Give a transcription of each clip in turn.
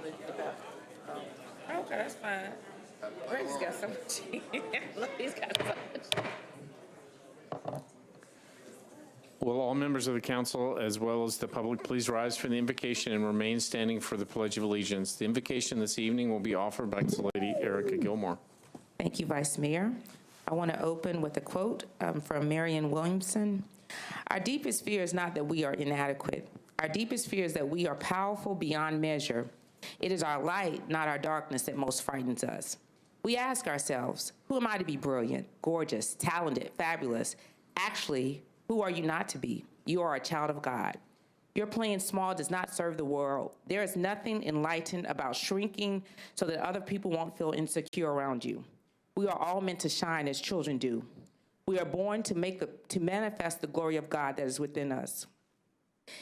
the okay, that's fine. Reggie's got so much. Look, he's got so much. Will all members of the council, as well as the public, please rise for the invocation and remain standing for the Pledge of Allegiance. The invocation this evening will be offered by Lady Erica Gilmore. Thank you, Vice Mayor. I want to open with a quote from Marianne Williamson. Our deepest fear is not that we are inadequate. Our deepest fear is that we are powerful beyond measure. It is our light, not our darkness, that most frightens us. We ask ourselves, who am I to be brilliant, gorgeous, talented, fabulous? Actually, who are you not to be? You are a child of God. Your playing small does not serve the world. There is nothing enlightened about shrinking so that other people won't feel insecure around you. We are all meant to shine as children do. We are born to manifest the glory of God that is within us.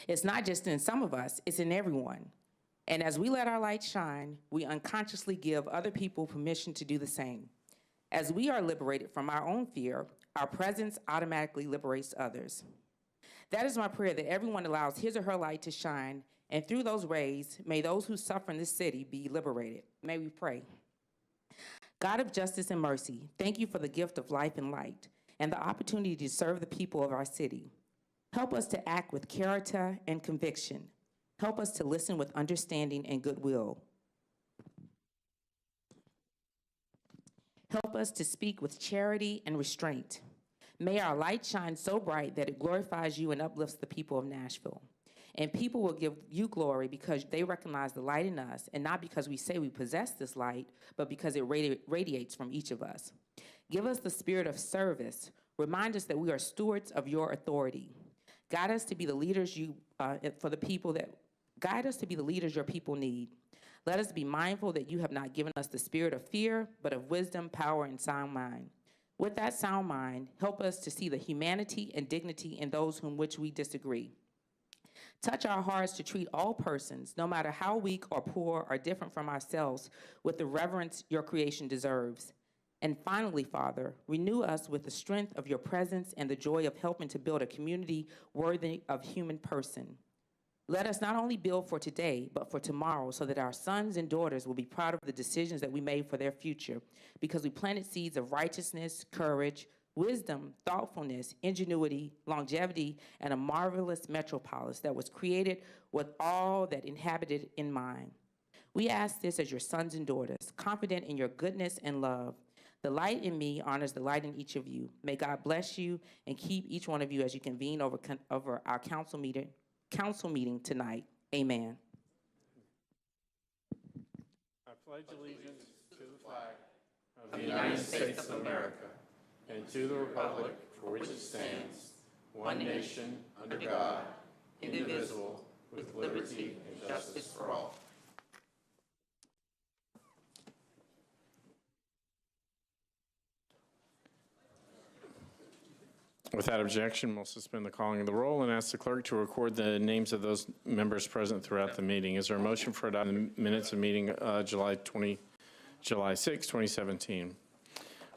It's not just in some of us, it's in everyone. And as we let our light shine, we unconsciously give other people permission to do the same. As we are liberated from our own fear, our presence automatically liberates others. That is my prayer, that everyone allows his or her light to shine, and through those rays, may those who suffer in this city be liberated. May we pray. God of justice and mercy, thank you for the gift of life and light, and the opportunity to serve the people of our city. Help us to act with character and conviction. Help us to listen with understanding and goodwill. Help us to speak with charity and restraint. May our light shine so bright that it glorifies you and uplifts the people of Nashville. And people will give you glory because they recognize the light in us, and not because we say we possess this light, but because it radiates from each of us. Give us the spirit of service. Remind us that we are stewards of your authority. Guide us to be the leaders guide us to be the leaders your people need. Let us be mindful that you have not given us the spirit of fear, but of wisdom, power, and sound mind. With that sound mind, help us to see the humanity and dignity in those whom which we disagree. Touch our hearts to treat all persons, no matter how weak or poor or different from ourselves, with the reverence your creation deserves. And finally, Father, renew us with the strength of your presence and the joy of helping to build a community worthy of human person. Let us not only build for today, but for tomorrow, so that our sons and daughters will be proud of the decisions that we made for their future, because we planted seeds of righteousness, courage, wisdom, thoughtfulness, ingenuity, longevity, and a marvelous metropolis that was created with all that inhabited in mind. We ask this as your sons and daughters, confident in your goodness and love. The light in me honors the light in each of you. May God bless you and keep each one of you as you convene over our council meeting tonight. Amen. I pledge allegiance to the flag of the United States of America and to the republic for which it stands, one nation, under God, indivisible, with liberty and justice for all. Without objection, we'll suspend the calling of the roll and ask the clerk to record the names of those members present throughout the meeting. Is there a motion for adopting the minutes of meeting July 6, 2017?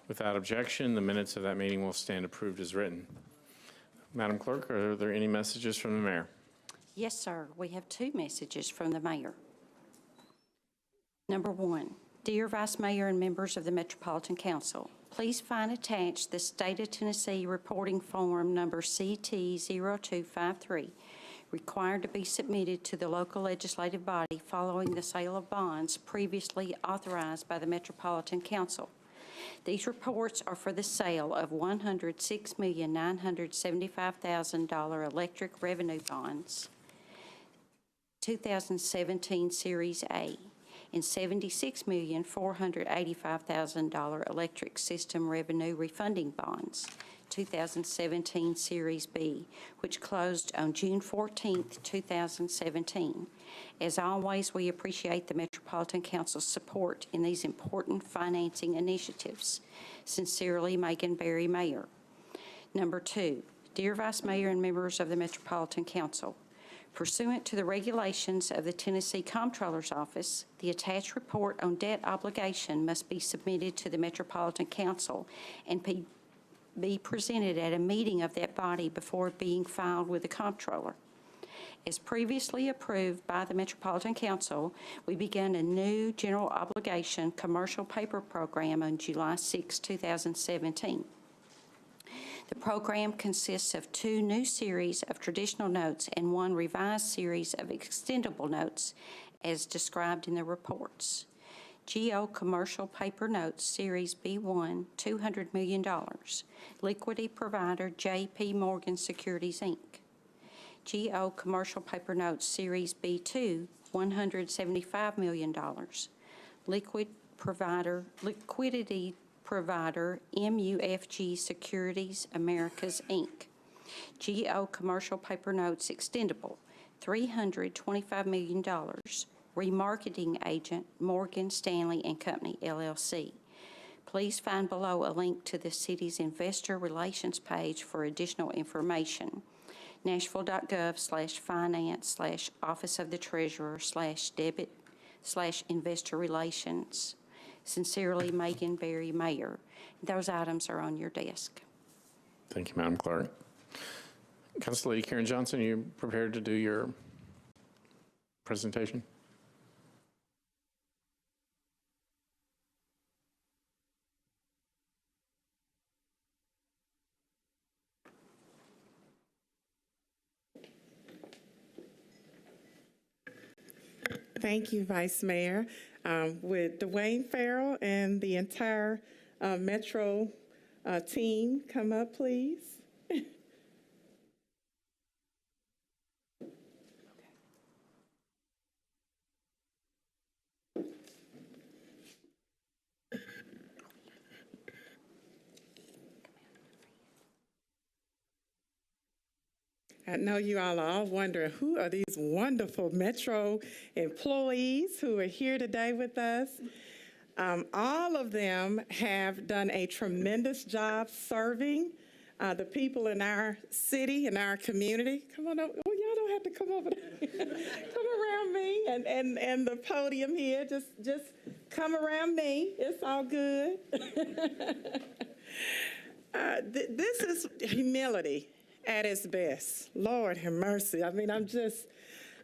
Without objection, the minutes of that meeting will stand approved as written. Madam Clerk, are there any messages from the mayor? Yes, sir. We have two messages from the mayor. Number one, dear Vice Mayor and members of the Metropolitan Council, please find attached the State of Tennessee reporting form number CT0253, required to be submitted to the local legislative body following the sale of bonds previously authorized by the Metropolitan Council. These reports are for the sale of $106,975,000 electric revenue bonds, 2017 Series A, and $76,485,000 electric system revenue refunding bonds, 2017 Series B, which closed on June 14, 2017. As always, we appreciate the Metropolitan Council's support in these important financing initiatives. Sincerely, Megan Berry, Mayor. Number two, dear Vice Mayor and members of the Metropolitan Council, pursuant to the regulations of the Tennessee Comptroller's Office, the attached report on debt obligation must be submitted to the Metropolitan Council and be presented at a meeting of that body before being filed with the Comptroller. As previously approved by the Metropolitan Council, we began a new general obligation commercial paper program on July 6, 2017. The program consists of 2 new series of traditional notes and 1 revised series of extendable notes, as described in the reports. GO Commercial Paper Notes Series B1, $200 million. Liquidity provider J.P. Morgan Securities, Inc. GO Commercial Paper Notes Series B2, $175 million. Liquidity provider MUFG Securities Americas, Inc. GO Commercial Paper Notes Extendable, $325 million. Remarketing agent Morgan Stanley and Company, LLC. Please find below a link to the city's investor relations page for additional information. Nashville.gov/finance/Office of the Treasurer/debit/investor relations. Sincerely, Megan Berry, Mayor. Those items are on your desk. Thank you, Madam Clerk. Council Lady Karen Johnson, are you prepared to do your presentation? Thank you, Vice Mayor. Would Dwayne Farrell and the entire Metro team come up, please? I know you all are wondering, who are these wonderful Metro employees who are here today with us? All of them have done a tremendous job serving the people in our city, in our community. Come on up. Oh, y'all don't have to come over there. Come around me and the podium here. Just come around me. It's all good. This is humility at its best. Lord have mercy. I mean, I'm just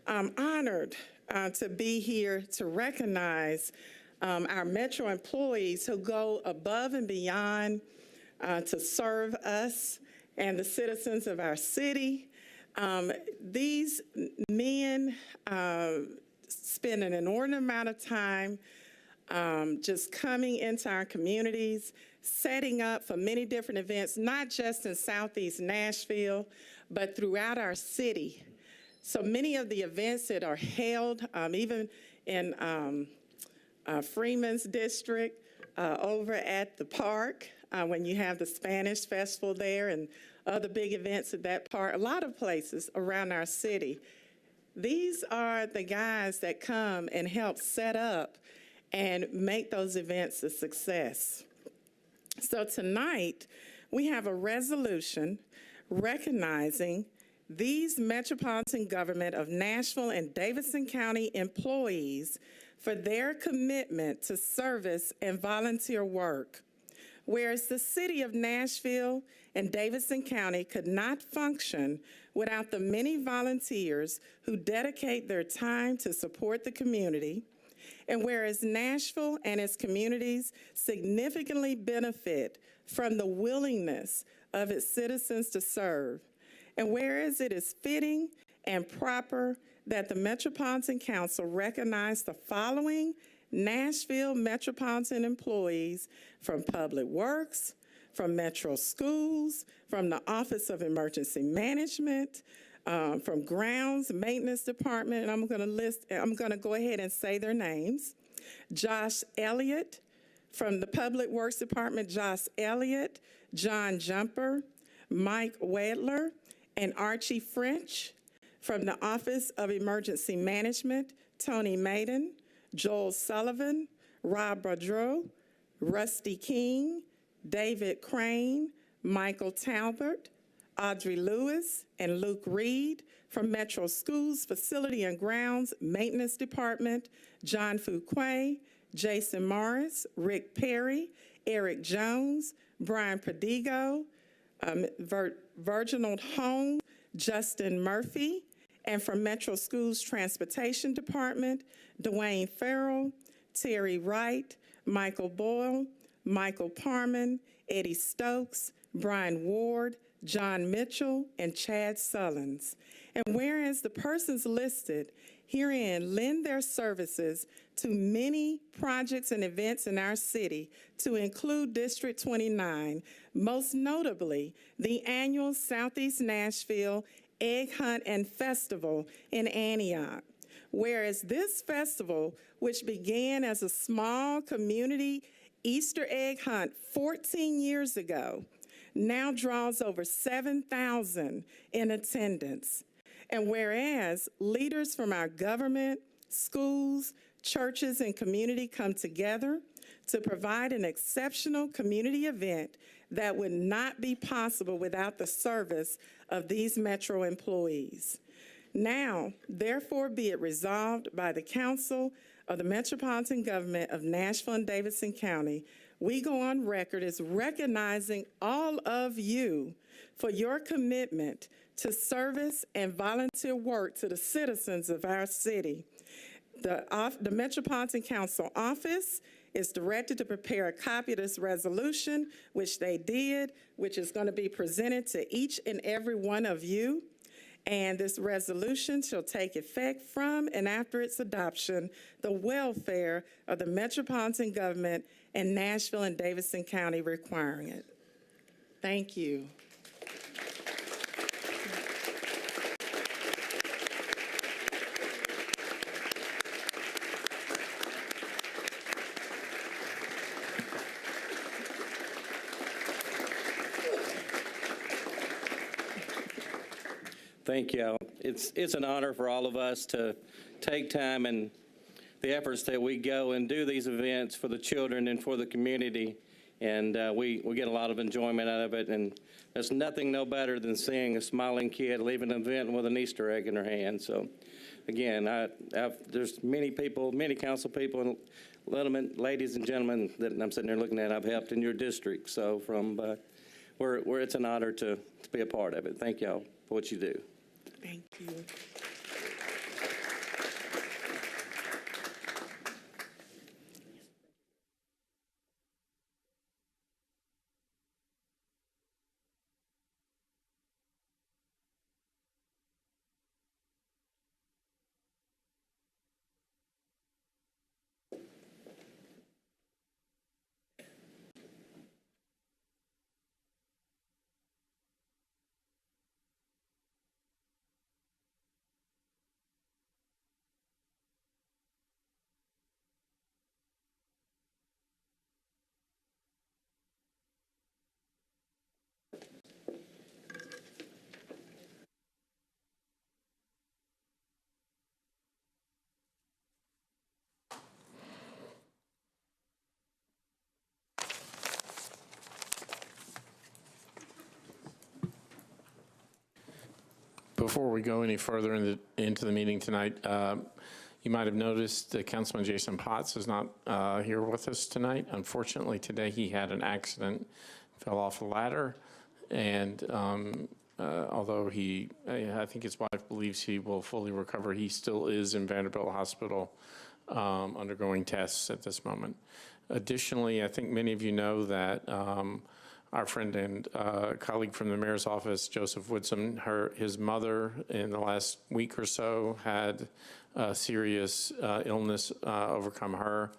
honored to be here to recognize our Metro employees who go above and beyond to serve us and the citizens of our city. These men spend an inordinate amount of time just coming into our communities, setting up for many different events, not just in Southeast Nashville, but throughout our city. So many of the events that are held, even in Freeman's district, over at the park, when you have the Spanish Festival there and other big events at that park, a lot of places around our city. These are the guys that come and help set up and make those events a success. So tonight, we have a resolution recognizing these Metropolitan Government of Nashville and Davidson County employees for their commitment to service and volunteer work. Whereas the city of Nashville and Davidson County could not function without the many volunteers who dedicate their time to support the community, and whereas Nashville and its communities significantly benefit from the willingness of its citizens to serve, and whereas it is fitting and proper that the Metropolitan Council recognize the following Nashville Metropolitan employees from Public Works, from Metro Schools, from the Office of Emergency Management, from Grounds Maintenance Department, and I'm going to go ahead and say their names. Josh Elliott from the Public Works Department, Josh Elliott, John Jumper, Mike Wedler, and Archie French. From the Office of Emergency Management, Tony Maiden, Joel Sullivan, Rob Boudreau, Rusty King, David Crane, Michael Talbert, Audrey Lewis, and Luke Reed. From Metro Schools, Facility and Grounds Maintenance Department, John Fuquay, Jason Morris, Rick Perry, Eric Jones, Brian Prodigo, Virginald Home, Justin Murphy, And from Metro Schools Transportation Department, Dwayne Farrell, Terry Wright, Michael Boyle, Michael Parman, Eddie Stokes, Brian Ward, John Mitchell, and Chad Sullins. And whereas the persons listed herein lend their services to many projects and events in our city, to include District 29, most notably the annual Southeast Nashville Egg Hunt and Festival in Antioch. Whereas this festival, which began as a small community Easter egg hunt 14 years ago, now draws over 7,000 in attendance. And whereas leaders from our government, schools, churches, and community come together to provide an exceptional community event that would not be possible without the service of these Metro employees. Now, therefore, be it resolved by the Council of the Metropolitan Government of Nashville and Davidson County, we go on record as recognizing all of you for your commitment to service and volunteer work to the citizens of our city. The Metropolitan Council Office is directed to prepare a copy of this resolution, which they did, which is going to be presented to each and every one of you. And this resolution shall take effect from and after its adoption, the welfare of the Metropolitan Government and Nashville and Davidson County requiring it. Thank you. Thank you. It's an honor for all of us to take time and the efforts that we go and do these events for the children and for the community, and we get a lot of enjoyment out of it. And there's nothing no better than seeing a smiling kid leaving an event with an Easter egg in her hand. So, again, there's many people, many council people, and ladies and gentlemen that I'm sitting there looking at, I've helped in your district. So, it's an honor to be a part of it. Thank y'all for what you do. Thank you. Before we go any further into the meeting tonight, you might have noticed that Councilman Jason Potts is not here with us tonight. Unfortunately, today he had an accident, fell off a ladder, and although I think his wife believes he will fully recover, he still is in Vanderbilt Hospital undergoing tests at this moment. Additionally, I think many of you know that our friend and colleague from the mayor's office, Joseph Woodson, his mother in the last week or so had serious illness overcome her.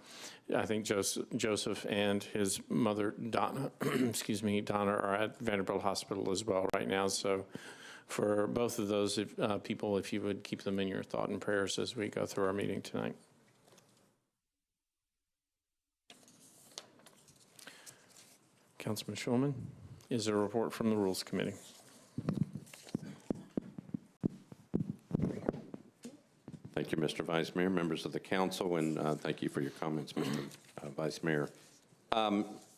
I think Joseph and his mother, Donna, Donna, are at Vanderbilt Hospital as well right now. So for both of those people, if you would keep them in your thought and prayers as we go through our meeting tonight. Councilman Schulman, is there a report from the Rules Committee? Thank you, Mr. Vice Mayor, members of the council, and thank you for your comments, Mr. Vice Mayor.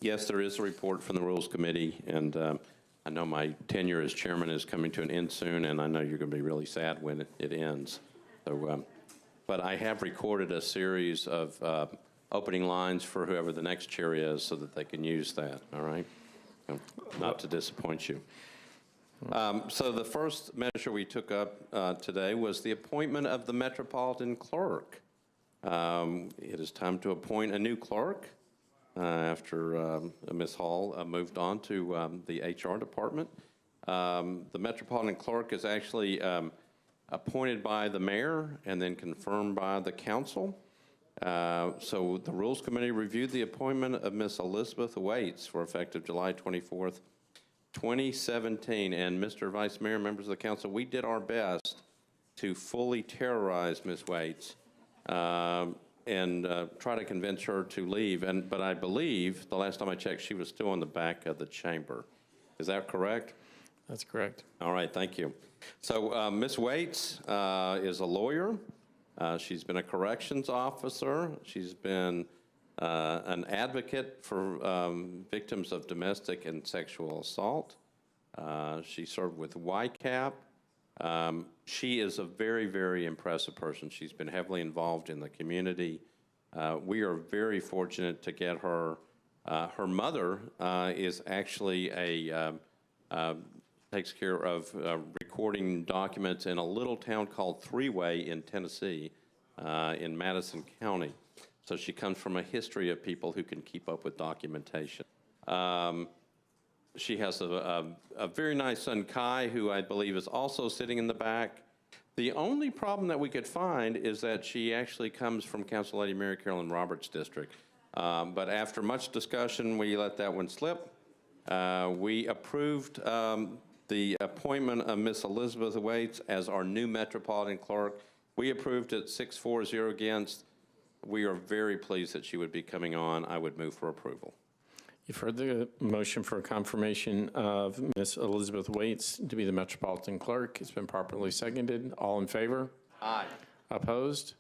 Yes, there is a report from the Rules Committee, and I know my tenure as chairman is coming to an end soon, and I know you're going to be really sad when it ends. So, but I have recorded a series of opening lines for whoever the next chair is so that they can use that, all right? Not to disappoint you. So the first measure we took up today was the appointment of the Metropolitan Clerk. It is time to appoint a new clerk after Ms. Hall moved on to the HR department. The Metropolitan Clerk is actually appointed by the mayor and then confirmed by the council. So the Rules Committee reviewed the appointment of Ms. Elizabeth Waits for effective July 24th, 2017. And Mr. Vice Mayor, members of the council, we did our best to fully terrorize Ms. Waits and try to convince her to leave. But I believe, the last time I checked, she was still in the back of the chamber. Is that correct? That's correct. All right, thank you. So Ms. Waits is a lawyer. She's been a corrections officer. She's been an advocate for victims of domestic and sexual assault. She served with YCAP. She is a very, very impressive person. She's been heavily involved in the community. We are very fortunate to get her. Her mother is actually takes care of recording documents in a little town called Three-Way in Tennessee, in Madison County. So she comes from a history of people who can keep up with documentation. She has a very nice son, Kai, who I believe is also sitting in the back. The only problem that we could find is that she actually comes from Council Lady Mary Carolyn Roberts' district. But after much discussion, we let that one slip. We approved the appointment of Ms. Elizabeth Waits as our new Metropolitan Clerk. We approved it 6-4-0 against. We are very pleased that she would be coming on. I would move for approval. You've heard the motion for confirmation of Ms. Elizabeth Waits to be the Metropolitan Clerk. It's been properly seconded. All in favor? Aye. Opposed?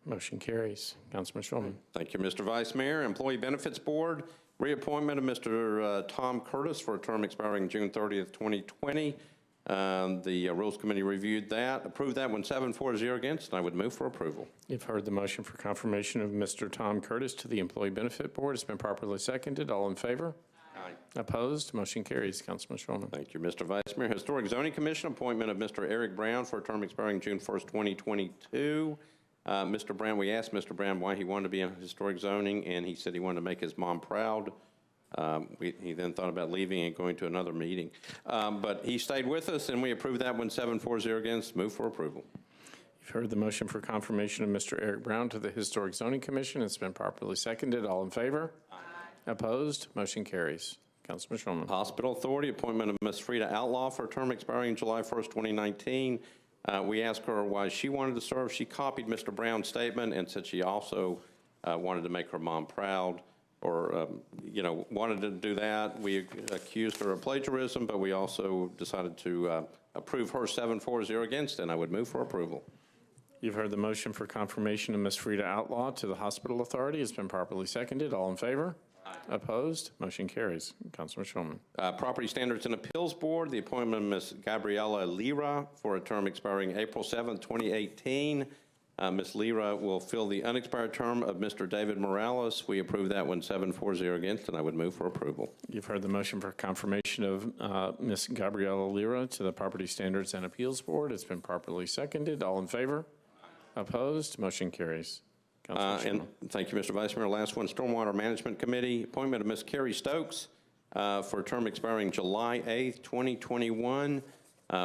Motion carries. Councilman Shulman. Thank you, Mr. Vice Mayor. Employee Benefits Board, reappointment of Mr. Tom Curtis for a term expiring June 30th, 2020. The Rules Committee reviewed that, approved that one 7-4-0 against, and I would move for approval. You've heard the motion for confirmation of Mr. Tom Curtis to the Employee Benefit Board. It's been properly seconded. All in favor? Aye. Opposed? Motion carries. Councilman Shulman. Thank you, Mr. Vice Mayor. Historic Zoning Commission, appointment of Mr. Eric Brown for a term expiring June 1st, 2022. Mr. Brown, we asked Mr. Brown why he wanted to be in historic zoning, and he said he wanted to make his mom proud. He then thought about leaving and going to another meeting. But he stayed with us, and we approved that one 7-4-0 against. Move for approval. You've heard the motion for confirmation of Mr. Eric Brown to the Historic Zoning Commission. It's been properly seconded. All in favor? Aye. Opposed? Motion carries. Councilman Shulman. Hospital Authority, appointment of Ms. Frida Outlaw for a term expiring July 1st, 2019. We asked her why she wanted to serve. She copied Mr. Brown's statement and said she also wanted to make her mom proud, or wanted to do that. We accused her of plagiarism, but we also decided to approve her 7-4-0 against, and I would move for approval. You've heard the motion for confirmation of Ms. Frida Outlaw to the Hospital Authority. It's been properly seconded. All in favor? Aye. Opposed? Motion carries. Councilman Shulman. Property Standards and Appeals Board, the appointment of Ms. Gabriela Lira for a term expiring April 7th, 2018. Ms. Lira will fill the unexpired term of Mr. David Morales. We approve that one 7-4-0 against, and I would move for approval. You've heard the motion for confirmation of Ms. Gabriela Lira to the Property Standards and Appeals Board. It's been properly seconded. All in favor? Opposed? Motion carries. And thank you, Mr. Vice Mayor. Last one, Stormwater Management Committee, appointment of Ms. Carrie Stokes for a term expiring July 8th, 2021.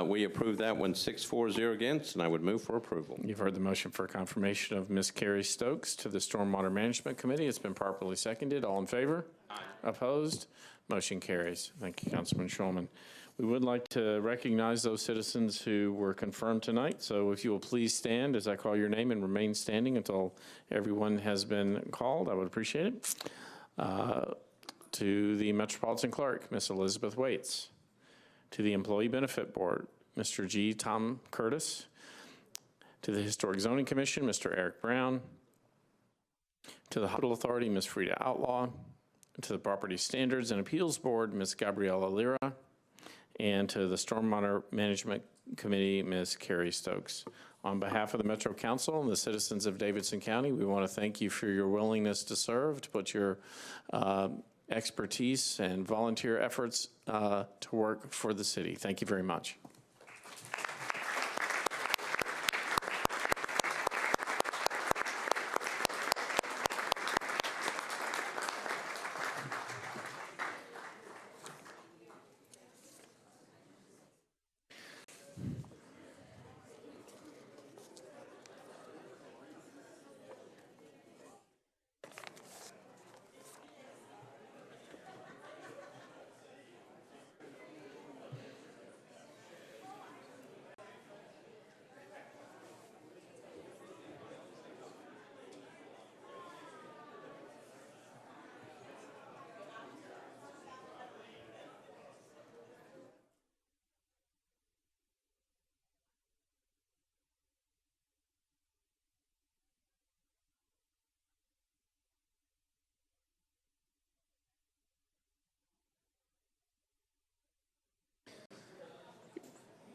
We approve that one 6-4-0 against, and I would move for approval. You've heard the motion for confirmation of Ms. Carrie Stokes to the Stormwater Management Committee. It's been properly seconded. All in favor? Aye. Opposed? Motion carries. Thank you, Councilman Shulman. We would like to recognize those citizens who were confirmed tonight. So if you will please stand as I call your name and remain standing until everyone has been called, I would appreciate it. To the Metropolitan Clerk, Ms. Elizabeth Waits. To the Employee Benefit Board, Mr. G. Tom Curtis. To the Historic Zoning Commission, Mr. Eric Brown. To the Hospital Authority, Ms. Frida Outlaw. To the Property Standards and Appeals Board, Ms. Gabriela Lira. And to the Stormwater Management Committee, Ms. Carrie Stokes. On behalf of the Metro Council and the citizens of Davidson County, we want to thank you for your willingness to serve, to put your expertise and volunteer efforts to work for the city. Thank you very much.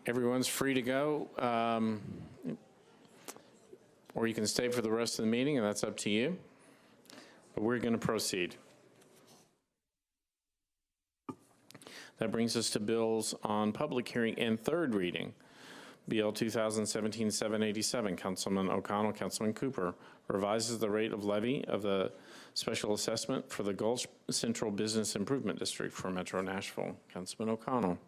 Everyone's free to go, or you can stay for the rest of the meeting, and that's up to you. But we're going to proceed. That brings us to bills on public hearing and third reading. BL 2017-787, Councilman O'Connell, Councilman Cooper, revises the rate of levy of the special assessment for the Gulch Central Business Improvement District for Metro Nashville. Councilman O'Connell.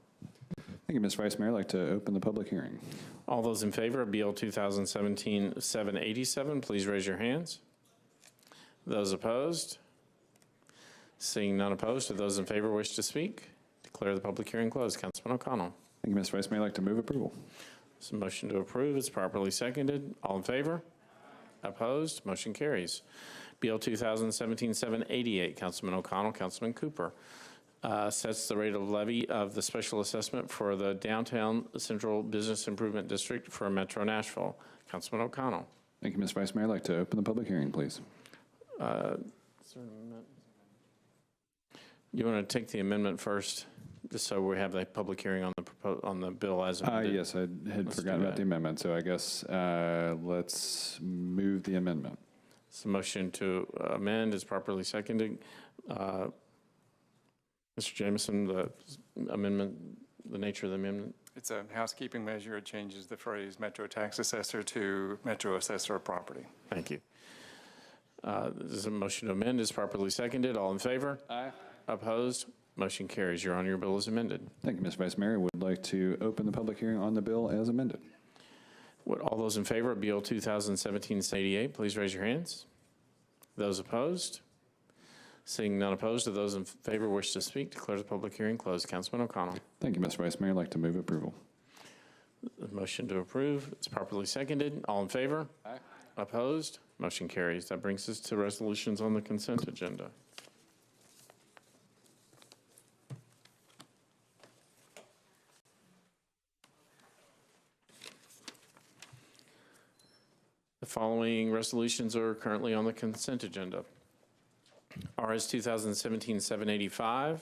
Thank you, Mr. Vice Mayor. I'd like to open the public hearing. All those in favor of BL 2017-787, please raise your hands. Those opposed? Seeing none opposed, do those in favor wish to speak? Declare the public hearing closed. Councilman O'Connell. Thank you, Mr. Vice Mayor. I'd like to move approval. It's a motion to approve. It's properly seconded. All in favor? Opposed? Motion carries. BL 2017-788, Councilman O'Connell, Councilman Cooper. Sets the rate of levy of the special assessment for the Downtown Central Business Improvement District for Metro Nashville. Councilman O'Connell. Thank you, Mr. Vice Mayor. I'd like to open the public hearing, please. You want to take the amendment first, just so we have the public hearing on the bill as amended? Yes, I had forgotten about the amendment, so I guess let's move the amendment. So motion to amend is properly seconded. Mr. Jameson, the amendment, the nature of the amendment? It's a housekeeping measure. It changes the phrase Metro Tax Assessor to Metro Assessor of Property. Thank you. This is a motion to amend is properly seconded. All in favor? Aye. Opposed? Motion carries. Your Honor, your bill is amended. Thank you, Mr. Vice Mayor. I would like to open the public hearing on the bill as amended. All those in favor of BL 2017-88, please raise your hands. Those opposed? Seeing none opposed, do those in favor wish to speak? Declare the public hearing closed. Councilman O'Connell. Thank you, Mr. Vice Mayor. I'd like to move approval. The motion to approve is properly seconded. All in favor? Aye. Opposed? Motion carries. That brings us to resolutions on the consent agenda. The following resolutions are currently on the consent agenda. RS 2017-785,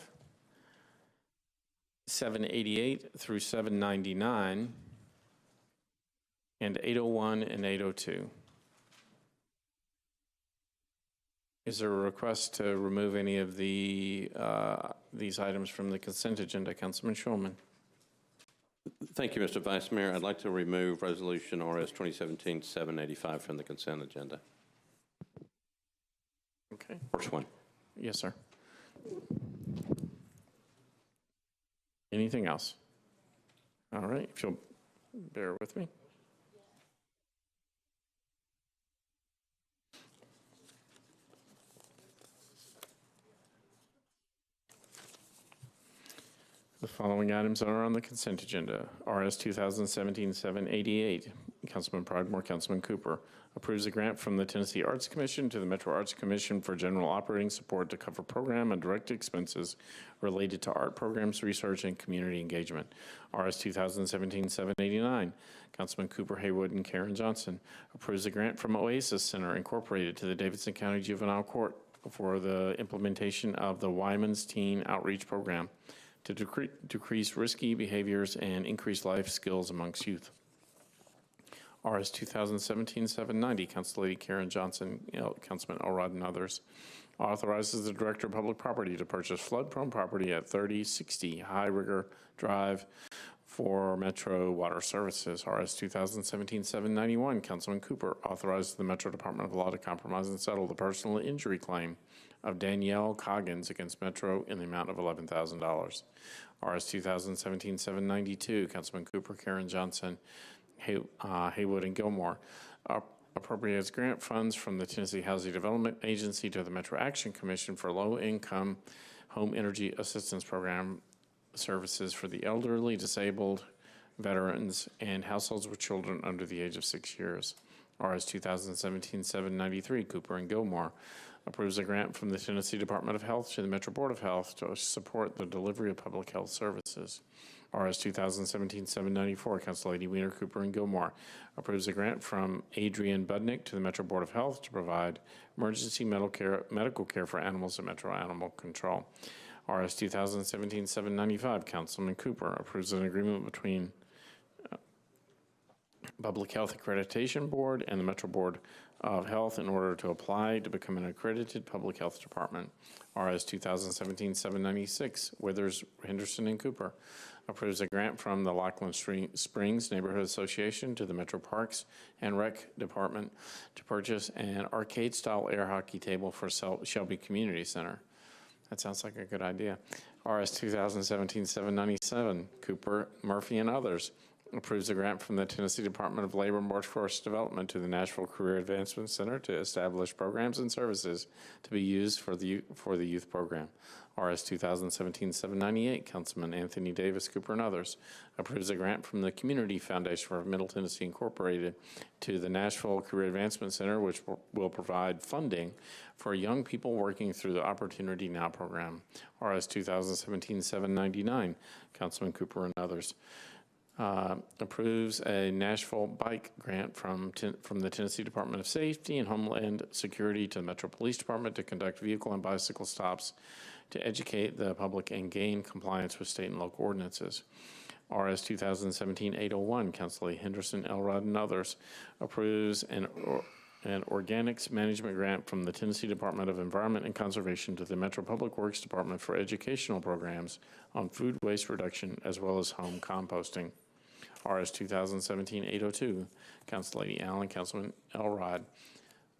788 through 799, and 801 and 802. Is there a request to remove any of these items from the consent agenda? Councilman Schulman. Thank you, Mr. Vice Mayor. I'd like to remove Resolution RS 2017-785 from the consent agenda. Okay. First one. Yes, sir. Anything else? All right, if you'll bear with me. The following items are on the consent agenda. RS 2017-788, Councilman Pridemore, Councilman Cooper, approves a grant from the Tennessee Arts Commission to the Metro Arts Commission for general operating support to cover program and direct expenses related to art programs, research, and community engagement. RS 2017-789, Councilman Cooper, Haywood, and Karen Johnson, approves a grant from Oasis Center Incorporated to the Davidson County Juvenile Court for the implementation of the Wyman's Teen Outreach Program to decrease risky behaviors and increase life skills amongst youth. RS 2017-790, Council Lady Karen Johnson, Councilman Elrod, and others. Authorizes the Director of Public Property to purchase flood-prone property at 3060 High Rigger Drive for Metro Water Services. RS 2017-791, Councilman Cooper authorizes the Metro Department of Law to compromise and settle the personal injury claim of Danielle Coggins against Metro in the amount of $11,000. RS 2017-792, Councilman Cooper, Karen Johnson, Haywood, and Gilmore appropriates grant funds from the Tennessee Housing Development Agency to the Metro Action Commission for low-income home energy assistance program services for the elderly, disabled, veterans, and households with children under the age of 6 years. RS 2017-793, Cooper and Gilmore approves a grant from the Tennessee Department of Health to the Metro Board of Health to support the delivery of public health services. RS 2017-794, Council Lady Weiner, Cooper, and Gilmore approves a grant from Adrian Budnick to the Metro Board of Health to provide emergency medical care for animals at Metro Animal Control. RS 2017-795, Councilman Cooper approves an agreement between Public Health Accreditation Board and the Metro Board of Health in order to apply to become an accredited public health department. RS 2017-796, Withers, Henderson, and Cooper approves a grant from the Lockland Springs Neighborhood Association to the Metro Parks and Rec Department to purchase an arcade-style air hockey table for Shelby Community Center. That sounds like a good idea. RS 2017-797, Cooper, Murphy, and others approves a grant from the Tennessee Department of Labor and Workforce Development to the Nashville Career Advancement Center to establish programs and services to be used for the youth program. RS 2017-798, Councilman Anthony Davis, Cooper, and others approves a grant from the Community Foundation for Middle Tennessee Incorporated to the Nashville Career Advancement Center, which will provide funding for young people working through the Opportunity Now program. RS 2017-799, Councilman Cooper and others approves a Nashville bike grant from the Tennessee Department of Safety and Homeland Security to the Metro Police Department to conduct vehicle and bicycle stops to educate the public and gain compliance with state and local ordinances. RS 2017-801, Council Lee Henderson, Elrod, and others approves an organics management grant from the Tennessee Department of Environment and Conservation to the Metro Public Works Department for educational programs on food waste reduction as well as home composting. RS 2017-802, Council Lady Allen, Councilman Elrod,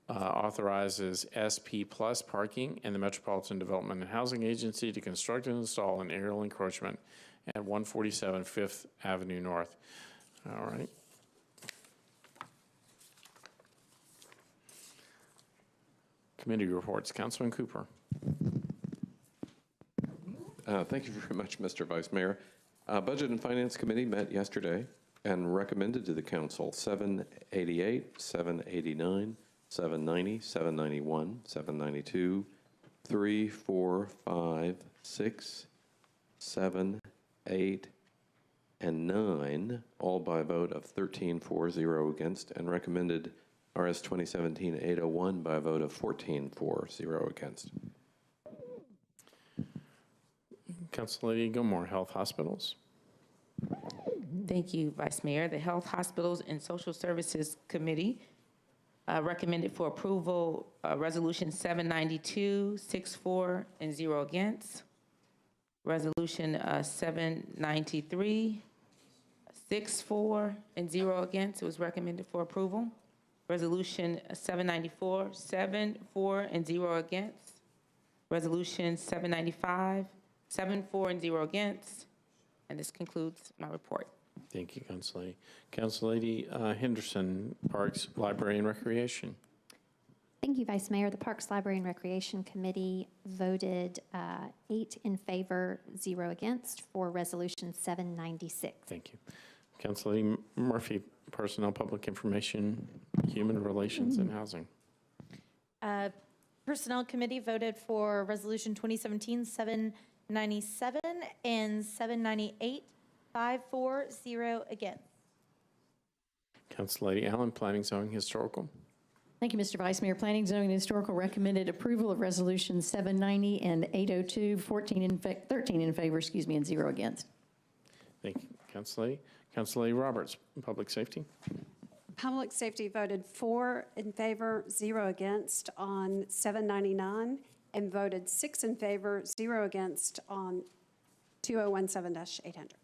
authorizes SP Plus parking and the Metropolitan Development and Housing Agency to construct and install an aerial encroachment at 147 5th Avenue North. All right. Committee reports. Councilman Cooper. Thank you very much, Mr. Vice Mayor. Budget and Finance Committee met yesterday and recommended to the Council 788, 789, 790, 791, 792, 3, 4, 5, 6, 7, 8, and 9, all by a vote of 13-4-0 against, and recommended RS 2017-801 by a vote of 14-4-0 against. Council Lady Gilmore, Health Hospitals. Thank you, Vice Mayor. The Health, Hospitals, and Social Services Committee recommended for approval Resolution 792, 6-4, and 0 against. Resolution 793, 6-4, and 0 against. It was recommended for approval. Resolution 794, 7-4, and 0 against. Resolution 795, 7-4, and 0 against. And this concludes my report. Thank you, Council Lady. Council Lady Henderson, Parks, Library, and Recreation. Thank you, Vice Mayor. The Parks, Library, and Recreation Committee voted 8 in favor, 0 against for Resolution 796. Thank you. Council Lady Murphy, Personnel, Public Information, Human Relations, and Housing. Personnel Committee voted for Resolution 2017-797 and 798, 5-4-0 against. Council Lady Allen, Planning, Zoning, Historical. Thank you, Mr. Vice Mayor. Planning, Zoning, and Historical recommended approval of Resolutions 790 and 802, 13 in favor, and 0 against. Thank you, Council Lady. Council Lady Roberts, Public Safety. Public Safety voted 4 in favor, 0 against on 799, and voted 6 in favor, 0 against on 2017-800.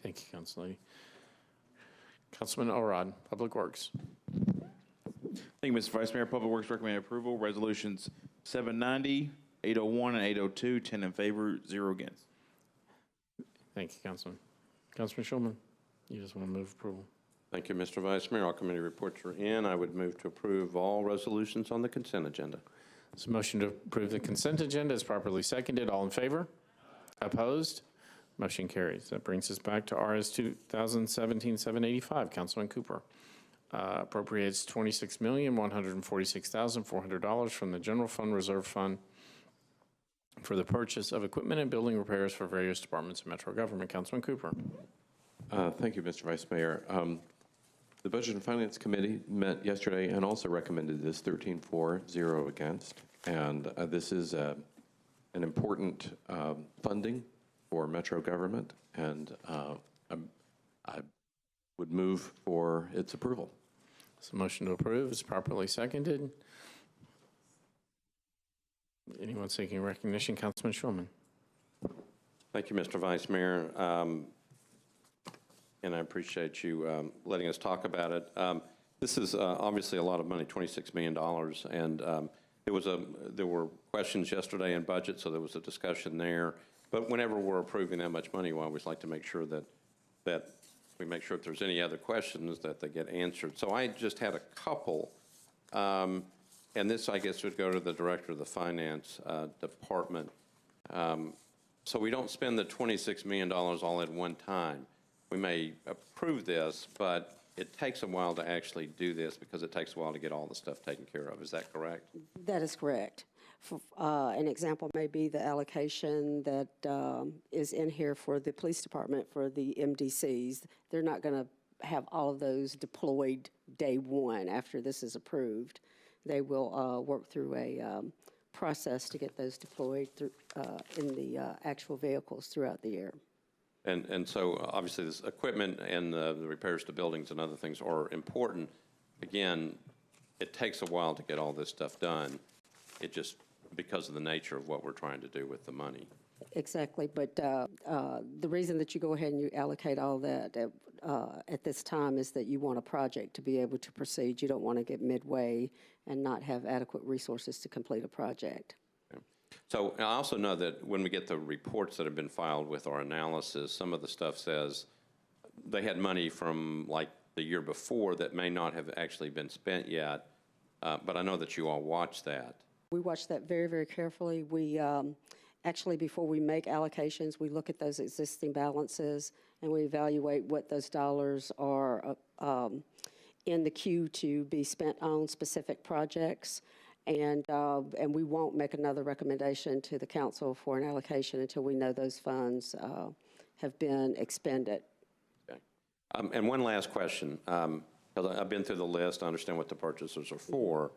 Thank you, Council Lady. Councilman Elrod, Public Works. Thank you, Mr. Vice Mayor. Public Works recommend approval. Resolutions 790, 801, and 802, 10 in favor, 0 against. Thank you, Councilman. Councilman Schulman, you just want to move approval. Thank you, Mr. Vice Mayor. All committee reports are in. I would move to approve all resolutions on the consent agenda. This motion to approve the consent agenda is properly seconded. All in favor? Opposed? Motion carries. That brings us back to RS 2017-785. Councilman Cooper appropriates $26,146,400 from the General Fund Reserve Fund for the purchase of equipment and building repairs for various departments of Metro government. Councilman Cooper. Thank you, Mr. Vice Mayor. The Budget and Finance Committee met yesterday and also recommended this 13-4, 0 against. And this is an important funding for Metro government, and I would move for its approval. So motion to approve is properly seconded. Anyone seeking recognition? Councilman Schulman. Thank you, Mr. Vice Mayor. And I appreciate you letting us talk about it. This is obviously a lot of money, $26 million. And there were questions yesterday in budget, so there was a discussion there. But whenever we're approving that much money, we always like to make sure that we make sure if there's any other questions that they get answered. So I just had a couple. And this, I guess, would go to the Director of the Finance Department. So we don't spend the $26 million all at one time. We may approve this, but it takes a while to actually do this because it takes a while to get all the stuff taken care of. Is that correct? That is correct. An example may be the allocation that is in here for the police department for the MDCs. They're not going to have all of those deployed day one after this is approved. They will work through a process to get those deployed through, in the actual vehicles throughout the year. And so obviously this equipment and the repairs to buildings and other things are important. Again, it takes a while to get all this stuff done. It just, because of the nature of what we're trying to do with the money. Exactly, but the reason that you go ahead and you allocate all that at this time is that you want a project to be able to proceed. You don't want to get midway and not have adequate resources to complete a project. So I also know that when we get the reports that have been filed with our analysis, some of the stuff says they had money from like the year before that may not have actually been spent yet, but I know that you all watch that. We watch that very, very carefully. We actually, before we make allocations, we look at those existing balances and we evaluate what those dollars are in the queue to be spent on specific projects. And we won't make another recommendation to the council for an allocation until we know those funds have been expended. Okay. And one last question. I've been through the list. I understand what the purchases are for.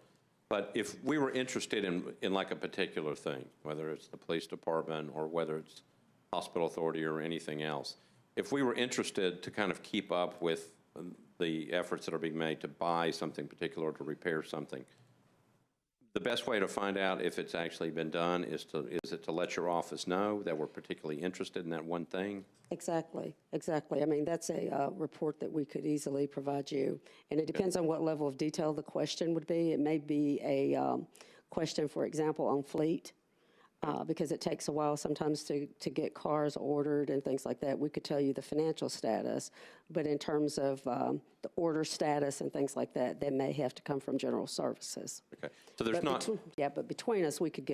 But if we were interested in like a particular thing, whether it's the police department or whether it's hospital authority or anything else, if we were interested to kind of keep up with the efforts that are being made to buy something particular or to repair something, the best way to find out if it's actually been done is it to let your office know that we're particularly interested in that one thing? Exactly, exactly. I mean, that's a report that we could easily provide you. And it depends on what level of detail the question would be. It may be a question, for example, on fleet, because it takes a while sometimes to get cars ordered and things like that. We could tell you the financial status, but in terms of the order status and things like that, they may have to come from general services. Okay, so there's not... Yeah, but between us, we could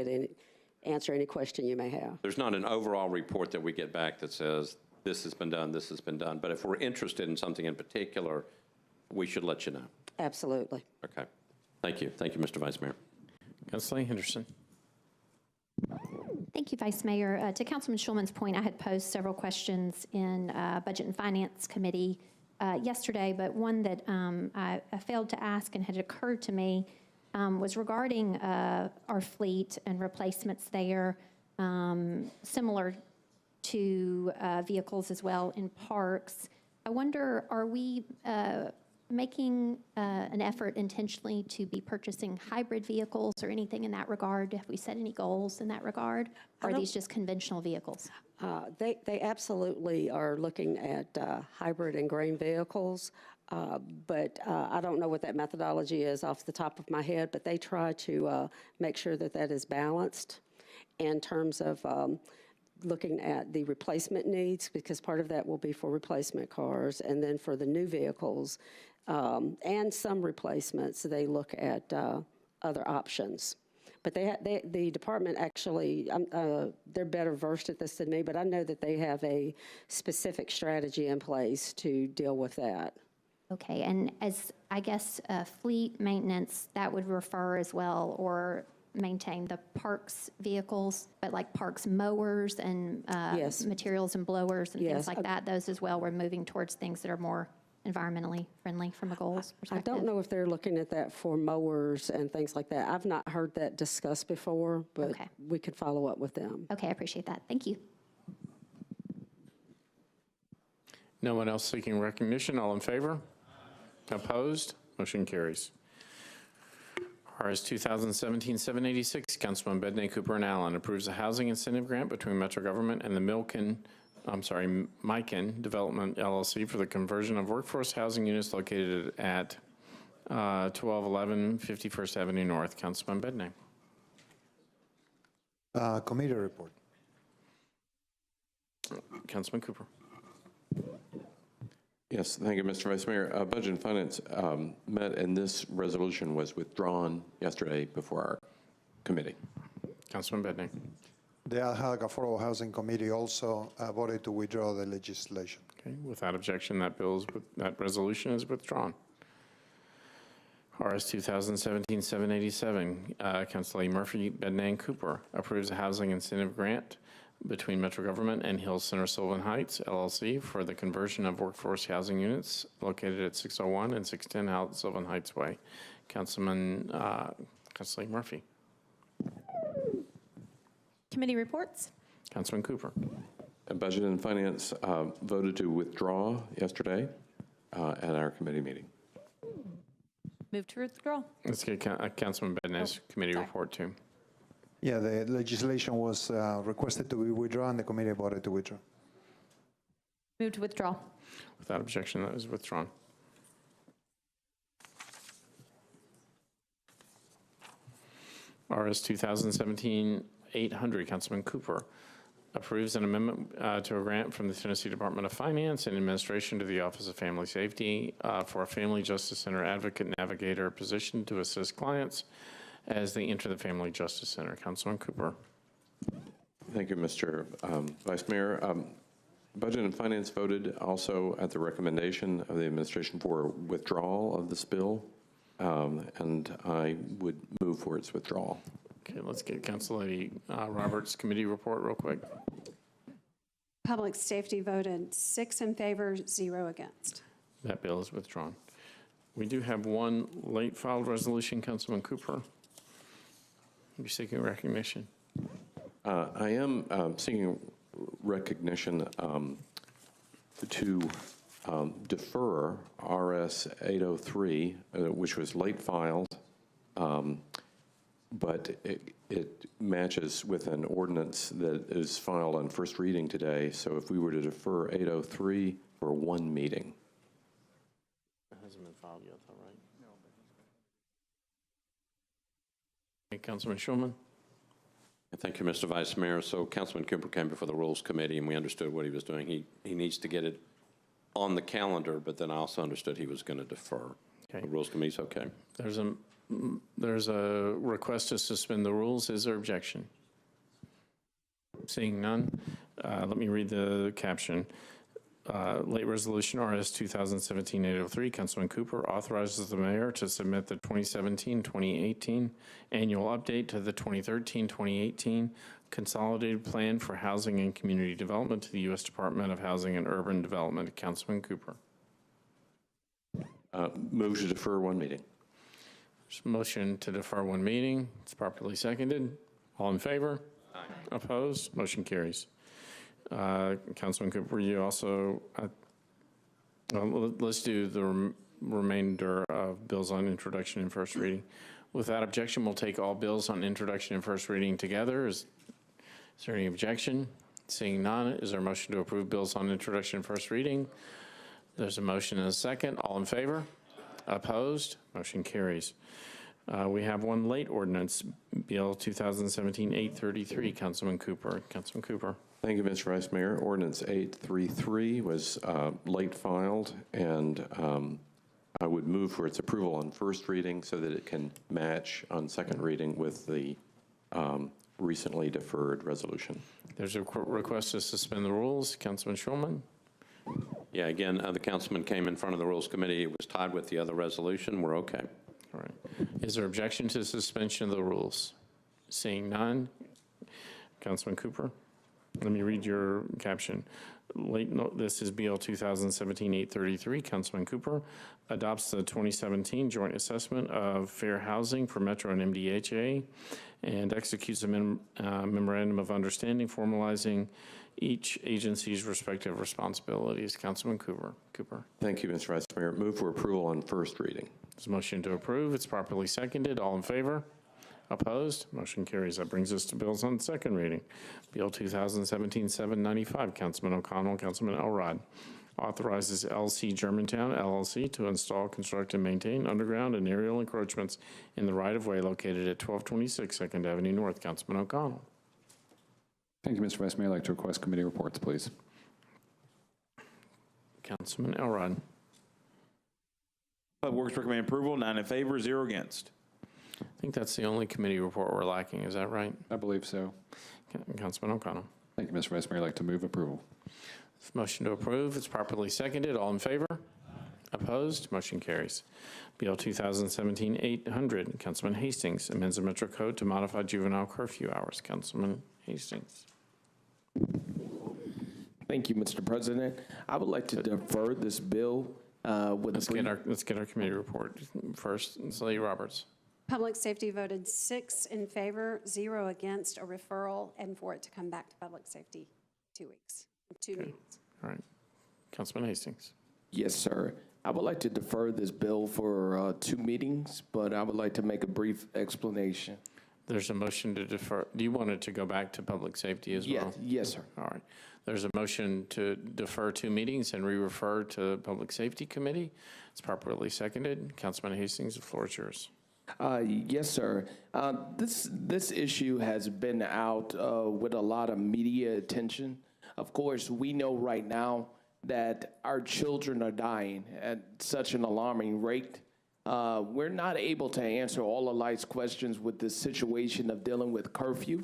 answer any question you may have. There's not an overall report that we get back that says, this has been done, this has been done. But if we're interested in something in particular, we should let you know. Absolutely. Okay. Thank you. Thank you, Mr. Vice Mayor. Councilor Henderson. Thank you, Vice Mayor. To Councilman Schulman's point, I had posed several questions in Budget and Finance Committee yesterday, but one that I failed to ask and had occurred to me was regarding our fleet and replacements there, similar to vehicles as well in parks. I wonder, are we making an effort intentionally to be purchasing hybrid vehicles or anything in that regard? Have we set any goals in that regard? Or are these just conventional vehicles? They absolutely are looking at hybrid and green vehicles, but I don't know what that methodology is off the top of my head, but they try to make sure that that is balanced in terms of looking at the replacement needs, because part of that will be for replacement cars, and then for the new vehicles and some replacements, they look at other options. But the department actually, they're better versed at this than me, but I know that they have a specific strategy in place to deal with that. Okay, and as, I guess, fleet maintenance, that would refer as well, or maintain the parks vehicles, but like parks mowers and Yes. materials and blowers and Yes. things like that, those as well, we're moving towards things that are more environmentally friendly from a goals I perspective. don't know if they're looking at that for mowers and things like that. I've not heard that discussed before, but Okay. we could follow up with them. Okay, I appreciate that. Thank you. No one else seeking recognition? All in favor? Opposed? Motion carries. RS 2017-786, Councilman Bedney, Cooper, and Allen approves a housing incentive grant between Metro Government and the Mikan Development LLC for the conversion of workforce housing units located at 1211 51st Avenue North. Councilman Bedney. Committee report. Councilman Cooper. Yes, thank you, Mr. Vice Mayor. Budget and Finance met, and this resolution was withdrawn yesterday before our committee. Councilman Bedney. The Ad Hoc Affordable Housing Committee also voted to withdraw the legislation. Okay, without objection, that resolution is withdrawn. RS 2017-787, Councilor Murphy, Bedney, and Cooper approves a housing incentive grant between Metro Government and Hills Center Sylvan Heights LLC for the conversion of workforce housing units located at 601 and 610 Sylvan Heights Way. Councilor Murphy. Committee reports. Councilman Cooper. Budget and Finance voted to withdraw yesterday at our committee meeting. Move to withdraw. Let's get Councilman Bedney's committee report too. Yeah, the legislation was requested to be withdrawn. The committee voted to withdraw. Move to withdraw. Without objection, that is withdrawn. RS 2017-800, Councilman Cooper approves an amendment to a grant from the Tennessee Department of Finance and Administration to the Office of Family Safety for a Family Justice Center Advocate Navigator position to assist clients as they enter the Family Justice Center. Councilman Cooper. Thank you, Mr. Vice Mayor. Budget and Finance voted also at the recommendation of the administration for withdrawal of this bill, and I would move for its withdrawal. Okay, let's get Council Lady Roberts' committee report real quick. Public Safety voted 6 in favor, 0 against. That bill is withdrawn. We do have one late filed resolution, Councilman Cooper. You're seeking recognition. I am seeking recognition to defer RS 803, which was late filed, but it matches with an ordinance that is filed on first reading today. So if we were to defer 803 for one meeting. It hasn't been filed yet, though, right? No. Okay, Councilman Schulman. Thank you, Mr. Vice Mayor. So Councilman Cooper came before the Rules Committee, and we understood what he was doing. He needs to get it on the calendar, but then I also understood he was going to defer. Okay. The Rules Committee's okay. There's a request to suspend the rules. Is there objection? Seeing none, let me read the caption. Late resolution RS 2017-803, Councilman Cooper authorizes the mayor to submit the 2017-2018 annual update to the 2013-2018 Consolidated Plan for Housing and Community Development to the U.S. Department of Housing and Urban Development. Councilman Cooper. Move to defer one meeting. There's a motion to defer one meeting. It's properly seconded. All in favor? Aye. Opposed? Motion carries. Councilman Cooper, you also, let's do remainder of bills on introduction and first reading. Without objection, we'll take all bills on introduction and first reading together. Is there any objection? Seeing none, is there a motion to approve bills on introduction and first reading? There's a motion and a second. All in favor? Opposed? Motion carries. We have one late ordinance, Bill 2017-833. Councilman Cooper. Councilman Cooper. Thank you, Mr. Vice Mayor. Ordinance 833 was late filed, and I would move for its approval on first reading so that it can match on second reading with the recently deferred resolution. There's a request to suspend the rules. Councilman Schulman. Yeah, again, the councilman came in front of the Rules Committee. It was tied with the other resolution. We're okay. All right. Is there objection to suspension of the rules? Seeing none. Councilman Cooper. Let me read your caption. This is BL 2017-833. Councilman Cooper adopts the 2017 Joint Assessment of Fair Housing for Metro and MDHA and executes a memorandum of understanding formalizing each agency's respective responsibilities. Councilman Cooper. Thank you, Mr. Vice Mayor. Move for approval on first reading. There's a motion to approve. It's properly seconded. All in favor? Opposed? Motion carries. That brings us to bills on second reading. Bill 2017-795, Councilman O'Connell, Councilman Elrod, authorizes LC Germantown LLC to install, construct, and maintain underground and aerial encroachments in the right-of-way located at 1226 2nd Avenue North. Councilman O'Connell. Thank you, Mr. Vice Mayor. I'd like to request committee reports, please. Councilman Elrod. Public Works recommend approval, 9 in favor, 0 against. I think that's the only committee report we're lacking. Is that right? I believe so. Councilman O'Connell. Thank you, Mr. Vice Mayor. I'd like to move approval. Motion to approve. It's properly seconded. All in favor? Opposed? Motion carries. Bill 2017-800, Councilman Hastings, amends the Metro Code to modify juvenile curfew hours. Councilman Hastings. Thank you, Mr. President. I would like to defer this bill with let's get our committee report first. Lady Roberts. Public Safety voted 6 in favor, 0 against a referral, and for it to come back to Public Safety 2 weeks, 2 meetings. All right. Councilman Hastings. Yes, sir. I would like to defer this bill for 2 meetings, but I would like to make a brief explanation. There's a motion to defer. Do you want it to go back to Public Safety as well? Yes, sir. All right. There's a motion to defer 2 meetings and re-refer to Public Safety Committee. It's properly seconded. Councilman Hastings, the floor is yours. Yes, sir. This issue has been out with a lot of media attention. Of course, we know right now that our children are dying at such an alarming rate. We're not able to answer all of life's questions with this situation of dealing with curfew.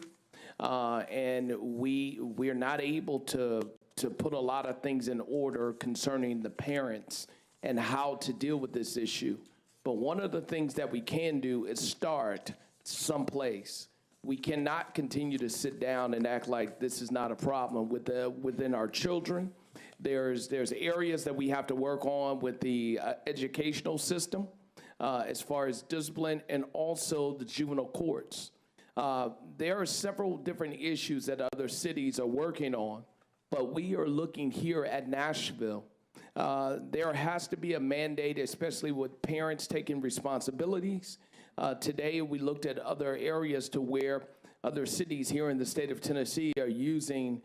And we're not able to put a lot of things in order concerning the parents and how to deal with this issue. But one of the things that we can do is start someplace. We cannot continue to sit down and act like this is not a problem within our children. There's areas that we have to work on with the educational system as far as discipline and also the juvenile courts. There are several different issues that other cities are working on, but we are looking here at Nashville. There has to be a mandate, especially with parents taking responsibilities. Today, we looked at other areas to where other cities here in the state of Tennessee are using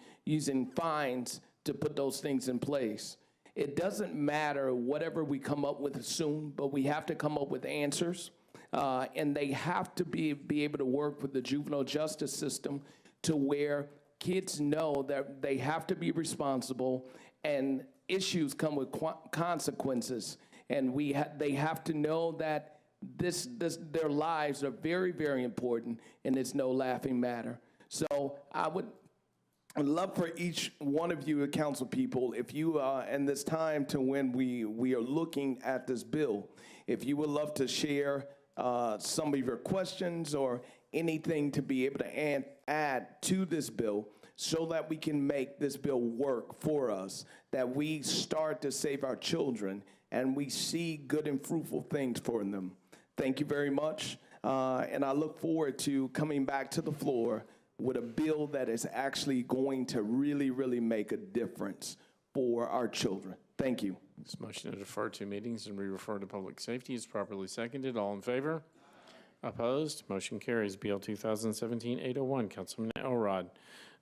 fines to put those things in place. It doesn't matter whatever we come up with soon, but we have to come up with answers. And they have to be able to work with the juvenile justice system to where kids know that they have to be responsible and issues come with consequences. And they have to know that their lives are very, very important, and it's no laughing matter. So I'd love for each one of you council people, if you, in this time to when we are looking at this bill, if you would love to share some of your questions or anything to be able to add to this bill so that we can make this bill work for us, that we start to save our children and we see good and fruitful things for them. Thank you very much. And I look forward to coming back to the floor with a bill that is actually going to really, really make a difference for our children. Thank you. This motion to defer two meetings and re-refer to public safety is properly seconded. All in favor? Opposed? Motion carries. BL 2017-801, Councilman Elrod.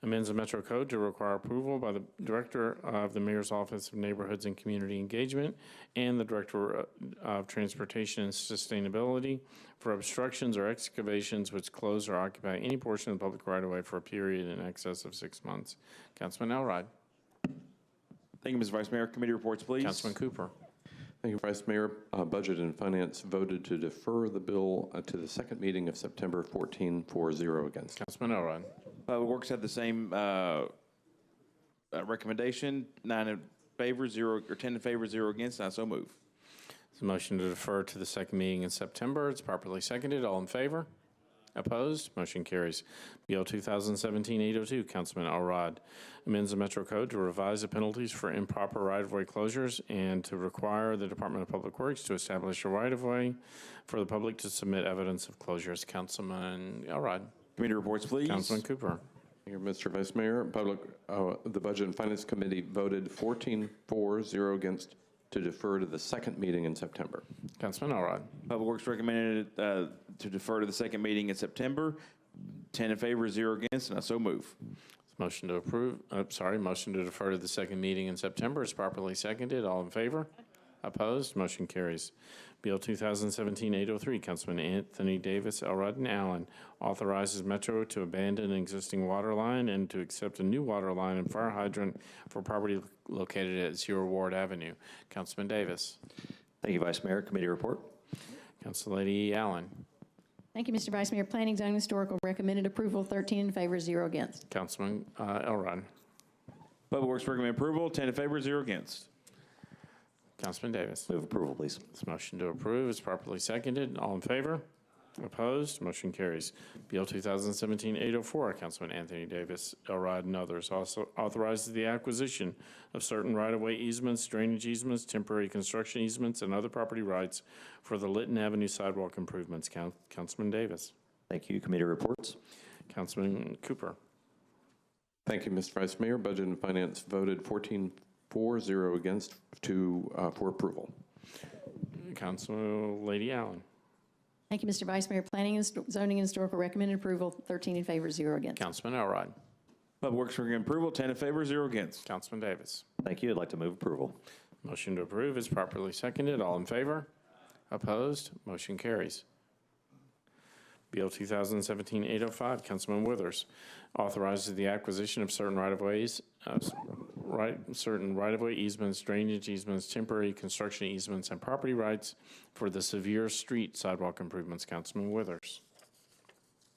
Amends the Metro Code to require approval by the Director of the Mayor's Office of Neighborhoods and Community Engagement and the Director of Transportation and Sustainability for obstructions or excavations which close or occupy any portion of the public right-of-way for a period in excess of 6 months. Councilman Elrod. Thank you, Mr. Vice Mayor. Committee reports, please. Councilman Cooper. Thank you, Vice Mayor. Budget and Finance voted to defer the bill to the second meeting of September 14, 4-0 against. Councilman Elrod. Public Works had the same recommendation, 9 in favor, 0, or 10 in favor, 0 against, and I so move. It's a motion to defer to the second meeting in September. It's properly seconded. All in favor? Opposed? Motion carries. BL 2017-802, Councilman Elrod. Amends the Metro Code to revise the penalties for improper right-of-way closures and to require the Department of Public Works to establish a right-of-way for the public to submit evidence of closures. Councilman Elrod. Committee reports, please. Councilman Cooper. Thank you, Mr. Vice Mayor. The Budget and Finance Committee voted 14-4-0 against to defer to the second meeting in September. Councilman Elrod. Public Works recommended to defer to the second meeting in September, 10 in favor, 0 against, and I so move. Motion to approve, motion to defer to the second meeting in September is properly seconded. All in favor? Opposed? Motion carries. Bill 2017-803, Councilman Anthony Davis, Elrod, and Allen authorizes Metro to abandon an existing water line and to accept a new water line and fire hydrant for property located at 0 Ward Avenue. Councilman Davis. Thank you, Vice Mayor. Committee report. Councillady Allen. Thank you, Mr. Vice Mayor. Planning, Zoning, Historical recommended approval, 13 in favor, 0 against. Councilman Elrod. Public Works recommend approval, 10 in favor, 0 against. Councilman Davis. Move approval, please. This motion to approve is properly seconded. All in favor? Opposed? Motion carries. BL 2017-804, Councilman Anthony Davis, Elrod, and others also authorizes the acquisition of certain right-of-way easements, drainage easements, temporary construction easements, and other property rights for the Litton Avenue sidewalk improvements. Councilman Davis. Thank you. Committee reports. Councilman Cooper. Thank you, Mr. Vice Mayor. Budget and Finance voted 14-4-0 against for approval. Councillady Allen. Thank you, Mr. Vice Mayor. Planning, Zoning, and Historical recommended approval, 13 in favor, 0 against. Councilman Elrod. Public Works recommend approval, 10 in favor, 0 against. Councilman Davis. Thank you. I'd like to move approval. Motion to approve is properly seconded. All in favor? Opposed? Motion carries. Bill 2017-805, Councilman Withers, authorizes the acquisition of certain right-of-ways, certain right-of-way easements, drainage easements, temporary construction easements, and property rights for the Sevier Street sidewalk improvements. Councilman Withers.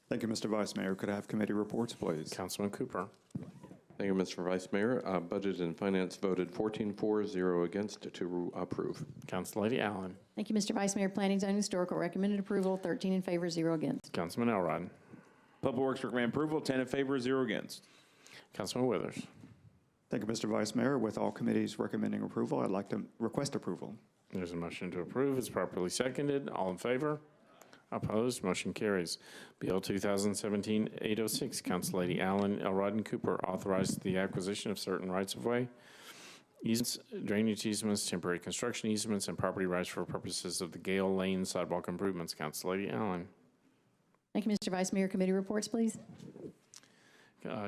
Thank you, Mr. Vice Mayor. Could I have committee reports, please? Councilman Cooper. Thank you, Mr. Vice Mayor. Budget and Finance voted 14-4-0 against to approve. Councillady Allen. Thank you, Mr. Vice Mayor. Planning, Zoning, Historical recommended approval, 13 in favor, 0 against. Councilman Elrod. Public Works recommend approval, 10 in favor, 0 against. Councilman Withers. Thank you, Mr. Vice Mayor. With all committees recommending approval, I'd like to request approval. There's a motion to approve. It's properly seconded. All in favor? Opposed? Motion carries. Bill 2017-806, Councillady Allen, Elrod, and Cooper authorized the acquisition of certain rights-of-way, easements, drainage easements, temporary construction easements, and property rights for purposes of the Gale Lane sidewalk improvements. Councillady Allen. Thank you, Mr. Vice Mayor. Committee reports, please.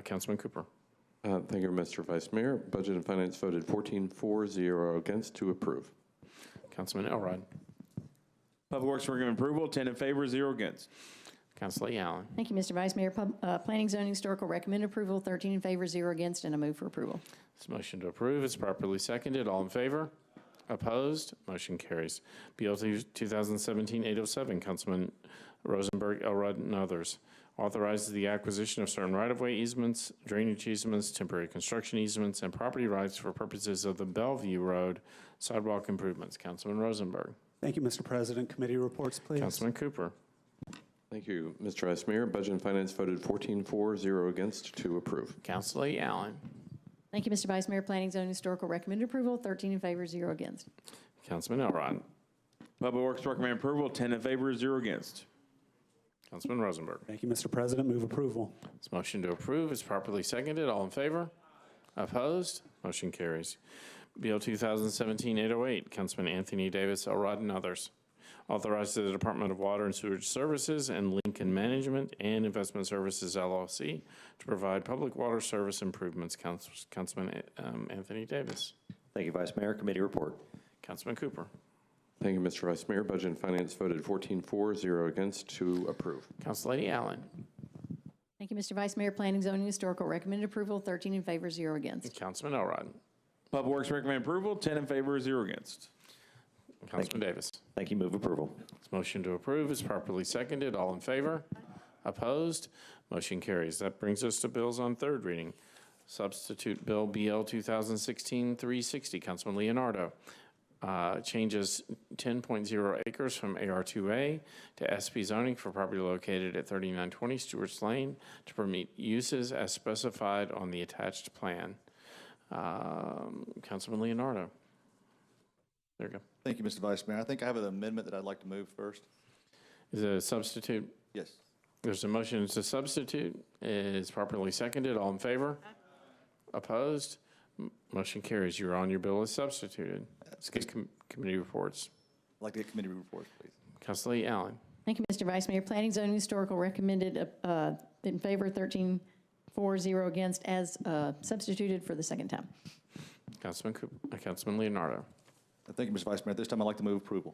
Councilman Cooper. Thank you, Mr. Vice Mayor. Budget and Finance voted 14-4-0 against to approve. Councilman Elrod. Public Works recommend approval, 10 in favor, 0 against. Councillady Allen. Thank you, Mr. Vice Mayor. Planning, Zoning, Historical recommended approval, 13 in favor, 0 against, and a move for approval. This motion to approve is properly seconded. All in favor? Opposed? Motion carries. BL 2017-807, Councilman Rosenberg, Elrod, and others authorizes the acquisition of certain right-of-way easements, drainage easements, temporary construction easements, and property rights for purposes of the Bellevue Road sidewalk improvements. Councilman Rosenberg. Thank you, Mr. President. Committee reports, please. Councilman Cooper. Thank you, Mr. Vice Mayor. Budget and Finance voted 14-4-0 against to approve. Councillady Allen. Thank you, Mr. Vice Mayor. Planning, Zoning, Historical recommended approval, 13 in favor, 0 against. Councilman Elrod. Public Works recommend approval, 10 in favor, 0 against. Councilman Rosenberg. Thank you, Mr. President. Move approval. This motion to approve is properly seconded. All in favor? Opposed? Motion carries. Bill 2017-808, Councilman Anthony Davis, Elrod, and others. Authorize the Department of Water and Sewage Services and Lincoln Management and Investment Services LLC to provide public water service improvements. Councilman Anthony Davis. Thank you, Vice Mayor. Committee report. Councilman Cooper. Thank you, Mr. Vice Mayor. Budget and Finance voted 14-4, 0 against to approve. Council Lady Allen. Thank you, Mr. Vice Mayor. Planning, Zoning, and Historical recommended approval, 13 in favor, 0 against. Councilman Elrod. Public Works recommend approval, 10 in favor, 0 against. Councilman Davis. Thank you. Move approval. This motion to approve is properly seconded. All in favor? Opposed? Motion carries. That brings us to bills on third reading. Substitute Bill BL 2016-360, Councilman Leonardo. Changes 10.0 acres from AR2A to SP zoning for property located at 3920 Stewart's Lane to permit uses as specified on the attached plan. Councilman Leonardo. There you go. Thank you, Mr. Vice Mayor. I think I have an amendment that I'd like to move first. Is it a substitute? Yes. There's a motion to substitute. It is properly seconded. All in favor? Opposed? Motion carries. You're on your bill as substituted. Let's get committee reports. I'd like to get committee reports, please. Councilor Lee Allen. Thank you, Mr. Vice Mayor. Planning, Zoning, and Historical recommended in favor, 13 for, 0 against, as substituted for the second time. Councilman Leonardo. Thank you, Mr. Vice Mayor. This time I'd like to move approval.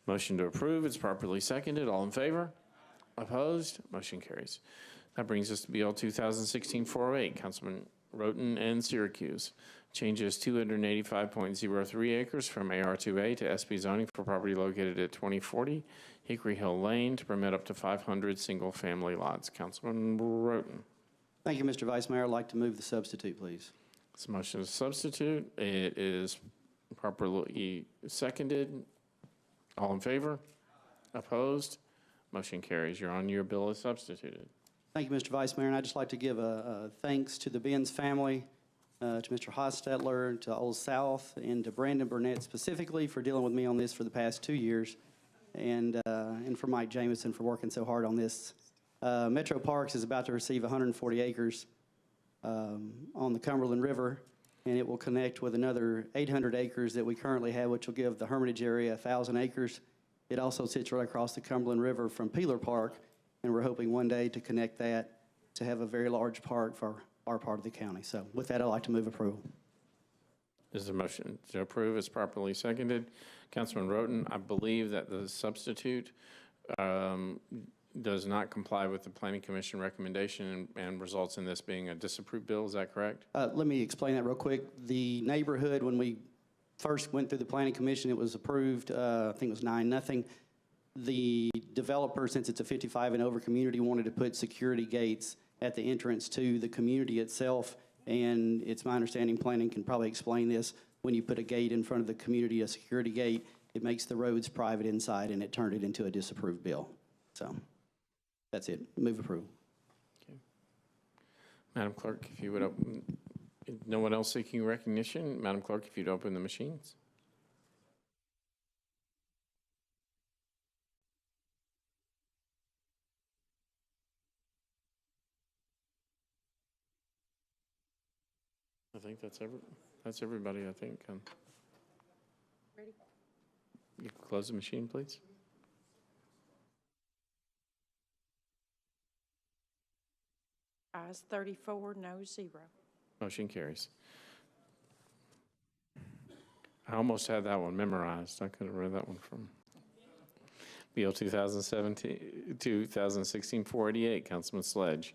Motion to approve. It's properly seconded. All in favor? Opposed? Motion carries. That brings us to BL 2016-408, Councilman Roten and Syracuse. Changes 285.03 acres from AR2A to SP zoning for property located at 2040 Hickory Hill Lane to permit up to 500 single-family lots. Councilman Roten. Thank you, Mr. Vice Mayor. I'd like to move the substitute, please. This motion is substitute. It is properly seconded. All in favor? Opposed? Motion carries. You're on your bill as substituted. Thank you, Mr. Vice Mayor. And I'd just like to give a thanks to the Benz family, to Mr. Hostetler, to Old South, and to Brandon Burnett specifically for dealing with me on this for the past 2 years, and for Mike Jameson for working so hard on this. Metro Parks is about to receive 140 acres on the Cumberland River, and it will connect with another 800 acres that we currently have, which will give the Hermitage area 1,000 acres. It also sits right across the Cumberland River from Peeler Park, and we're hoping one day to connect that to have a very large park for our part of the county. So with that, I'd like to move approval. Is the motion to approve is properly seconded. Councilman Roten, I believe that the substitute does not comply with the Planning Commission recommendation and results in this being a disapproved bill. Is that correct? Let me explain that real quick. The neighborhood, when we first went through the Planning Commission, it was approved, I think it was 9-0. The developer, since it's a 55 and over community, wanted to put security gates at the entrance to the community itself. And it's my understanding, planning can probably explain this, when you put a gate in front of the community, a security gate, it makes the roads private inside, and it turned it into a disapproved bill. So that's it. Move approval. Okay. Madam Clerk, if you would open, no one else seeking recognition? Madam Clerk, if you'd open the machines. I think that's everybody, I think. Ready? You can close the machine, please. Ayes 34, no 0. Motion carries. I almost had that one memorized. I could have read that one from BL 2016-488, Councilman Sledge.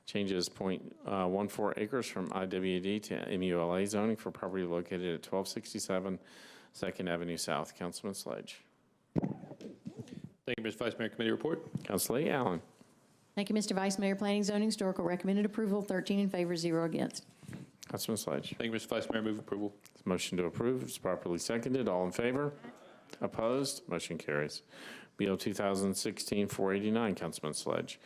Changes 0.14 acres from IWD to MULA zoning for property located at 1267 2nd Avenue South. Councilman Sledge. Thank you, Mr. Vice Mayor. Committee report. Councilor Lee Allen. Thank you, Mr. Vice Mayor. Planning, Zoning, Historical recommended approval, 13 in favor, 0 against. Councilman Sledge. Thank you, Mr. Vice Mayor. Move approval. Motion to approve is properly seconded. All in favor? Opposed? Motion carries. BL 2016-489, Councilman Sledge.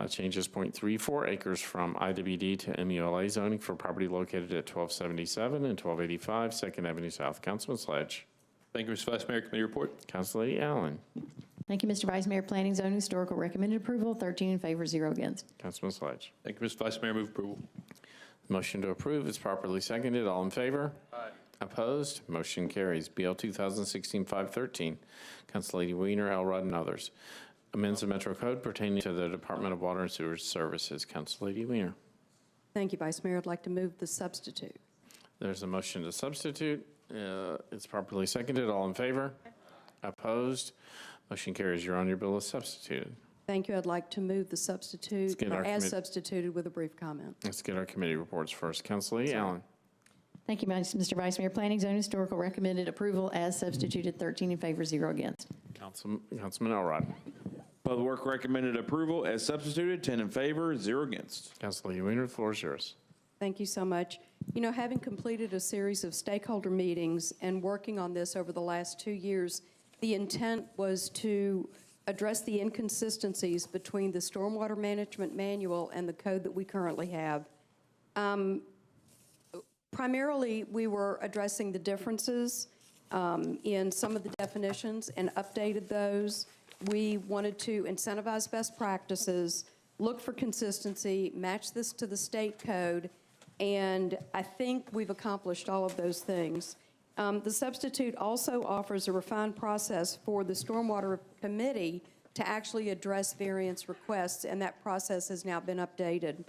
Changes 0.34 acres from IWD to MULA zoning for property located at 1277 and 1285 2nd Avenue South. Councilman Sledge. Thank you, Mr. Vice Mayor. Committee report. Councilor Lee Allen. Thank you, Mr. Vice Mayor. Planning, Zoning, Historical recommended approval, 13 in favor, 0 against. Councilman Sledge. Thank you, Mr. Vice Mayor. Move approval. Motion to approve is properly seconded. All in favor? Aye. Opposed? Motion carries. BL 2016-513, Councilor Weiner, Elrod, and others. Amends the Metro Code pertaining to the Department of Water and Sewer Services. Councilor Weiner. Thank you, Vice Mayor. I'd like to move the substitute. There's a motion to substitute. It's properly seconded. All in favor? Opposed? Motion carries. You're on your bill as substituted. Thank you. I'd like to move the substitute, or as substituted, with a brief comment. Let's get our committee reports first. Councilor Allen. Thank you, Mr. Vice Mayor. Planning, Zone, Historical recommended approval as substituted, 13 in favor, 0 against. Councilman Elrod. Public Work recommended approval as substituted, 10 in favor, 0 against. Councilor Weiner, the floor is yours. Thank you so much. You know, having completed a series of stakeholder meetings and working on this over the last 2 years, the intent was to address the inconsistencies between the Stormwater Management Manual and the code that we currently have. Primarily, we were addressing the differences in some of the definitions and updated those. We wanted to incentivize best practices, look for consistency, match this to the state code, and I think we've accomplished all of those things. The substitute also offers a refined process for the Stormwater Committee to actually address variance requests, and that process has now been updated.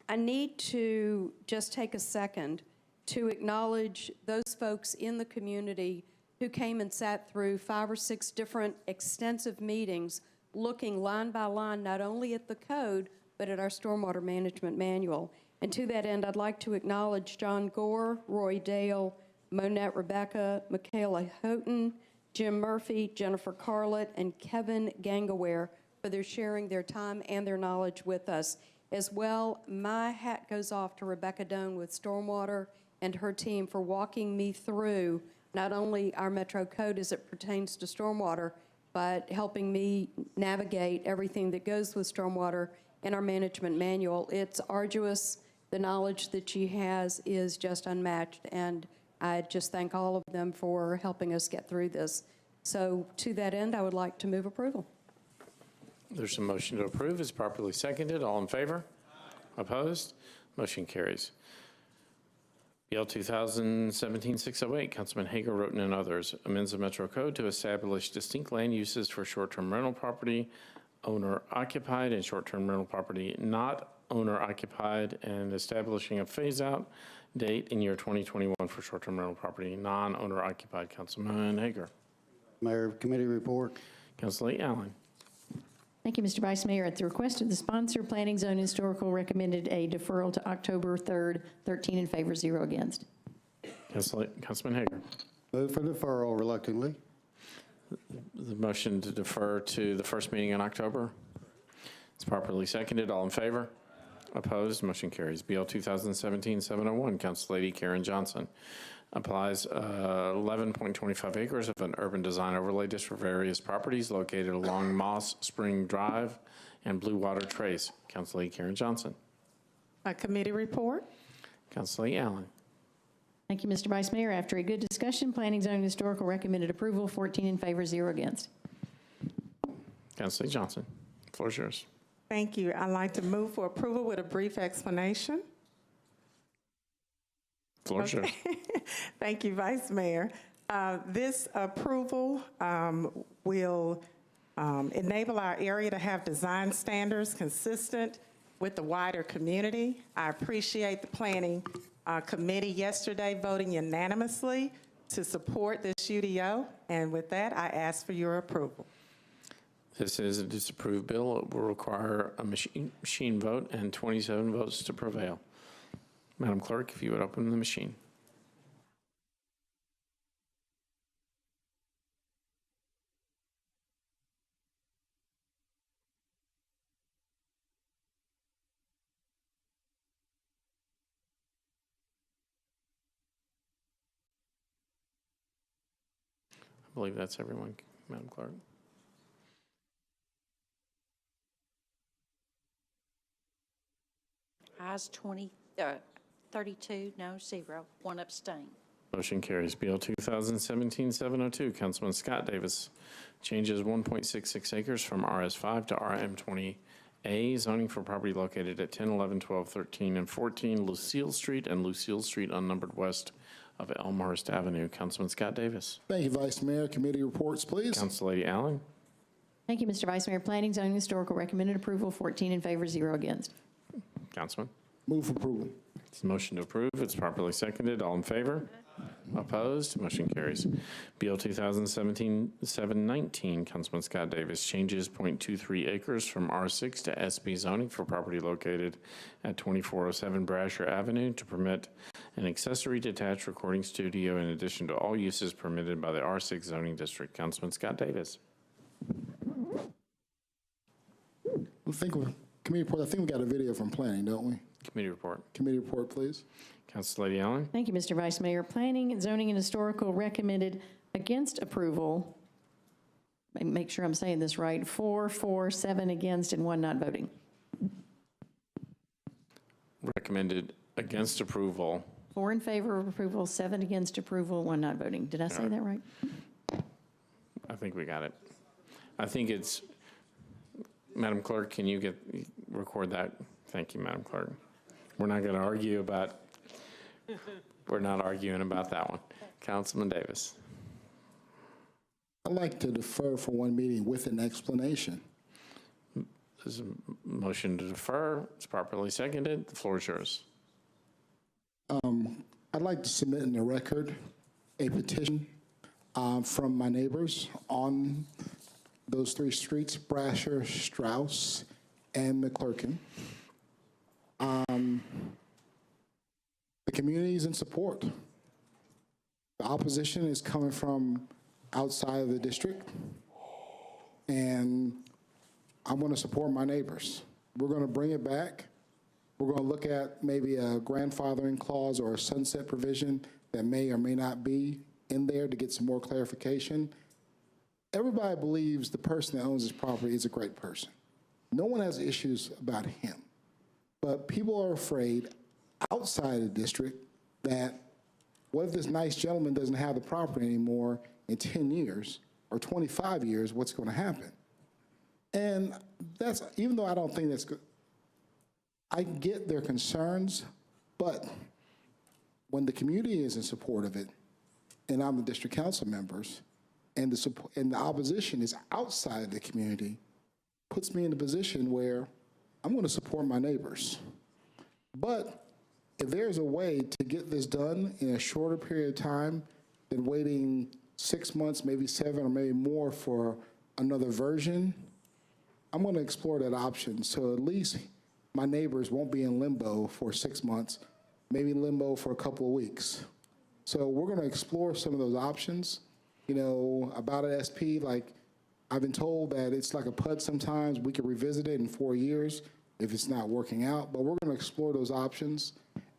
I need to just take a second to acknowledge those folks in the community who came and sat through 5 or 6 different extensive meetings looking line by line not only at the code, but at our Stormwater Management Manual. And to that end, I'd like to acknowledge John Gore, Roy Dale, Monette Rebecca, Michaela Houghton, Jim Murphy, Jennifer Carlett, and Kevin Gangaware for their sharing their time and their knowledge with us. As well, my hat goes off to Rebecca Doan with Stormwater and her team for walking me through not only our Metro Code as it pertains to stormwater, but helping me navigate everything that goes with stormwater in our management manual. It's arduous. The knowledge that she has is just unmatched, and I just thank all of them for helping us get through this. So to that end, I would like to move approval. There's a motion to approve. It's properly seconded. All in favor? Opposed? Motion carries. BL 2017-608, Councilman Hager, Roten, and others, amends the Metro Code to establish distinct land uses for short-term rental property, owner-occupied, and short-term rental property not owner-occupied, and establishing a phase-out date in year 2021 for short-term rental property non-owner-occupied. Councilman Hager. Mayor, committee report. Councilor Allen. Thank you, Mr. Vice Mayor. At the request of the sponsor, Planning, Zone, Historical recommended a deferral to October 3rd, 13 in favor, 0 against. Councilman Hager. Move for deferral reluctantly. The motion to defer to the first meeting in October. It's properly seconded. All in favor? Opposed? Motion carries. BL 2017-701, Councilor Karen Johnson. Applies 11.25 acres of an urban design overlay district for various properties located along Moss Spring Drive and Blue Water Trace. Councilor Karen Johnson. A committee report. Councilor Allen. Thank you, Mr. Vice Mayor. After a good discussion, Planning, Zone, Historical recommended approval, 14 in favor, 0 against. Councilor Johnson. The floor is yours. Thank you. I'd like to move for approval with a brief explanation. Floor is yours. Thank you, Vice Mayor. This approval will enable our area to have design standards consistent with the wider community. I appreciate the Planning Committee yesterday voting unanimously to support this UDO, and with that, I ask for your approval. This is a disapproved bill. It will require a machine vote and 27 votes to prevail. Madam Clerk, if you would open the machine. I believe that's everyone, Madam Clerk. Ayes 32, no, 0, 1 abstain. Motion carries. BL 2017-702, Councilman Scott Davis changes 1.66 acres from RS5 to RM28 A, zoning for property located at 10, 11, 12, 13, and 14 Lucille Street and Lucille Street unnumbered west of Elmhurst Avenue. Councilman Scott Davis. Thank you, Vice Mayor. Committee reports, please. Council Lady Allen. Thank you, Mr. Vice Mayor. Planning, Zoning, Historical recommended approval, 14 in favor, 0 against. Councilman. Move for approval. It's a motion to approve. It's properly seconded. All in favor? Opposed? Motion carries. Bill 2017-719, Councilman Scott Davis, changes .23 acres from R6 to SB zoning for property located at 2407 Brasher Avenue to permit an accessory detached recording studio in addition to all uses permitted by the R6 zoning district. Councilman Scott Davis. Committee report. I think we got a video from planning, don't we? Committee report. Committee report, please. Council Lady Allen. Thank you, Mr. Vice Mayor. Planning, Zoning, and Historical recommended against approval. Make sure I'm saying this right. 4 for, 7 against, and 1 not voting. Recommended against approval. 4 in favor of approval, 7 against approval, 1 not voting. Did I say that right? I think we got it. I think it's, Madam Clerk, can you record that? Thank you, Madam Clerk. We're not going to argue about, we're not arguing about that one. Councilman Davis. I'd like to defer for one meeting with an explanation. There's a motion to defer. It's properly seconded. The floor is yours. I'd like to submit in the record a petition from my neighbors on those 3 streets, Brasher, Strauss, and McClurkin. The community is in support. The opposition is coming from outside of the district, and I'm going to support my neighbors. We're going to bring it back. We're going to look at maybe a grandfathering clause or a sunset provision that may or may not be in there to get some more clarification. Everybody believes the person that owns this property is a great person. No one has issues about him. But people are afraid outside the district that what if this nice gentleman doesn't have the property anymore in 10 years or 25 years, what's going to happen? And that's, even though I don't think that's good, I get their concerns, but when the community is in support of it, and I'm the district council members, and the opposition is outside of the community, puts me in a position where I'm going to support my neighbors. But if there's a way to get this done in a shorter period of time than waiting 6 months, maybe 7 or maybe more for another version, I'm going to explore that option. So at least my neighbors won't be in limbo for 6 months, maybe limbo for a couple of weeks. So we're going to explore some of those options. You know, about an SP, like I've been told that it's like a PUD sometimes. We could revisit it in 4 years if it's not working out, but we're going to explore those options.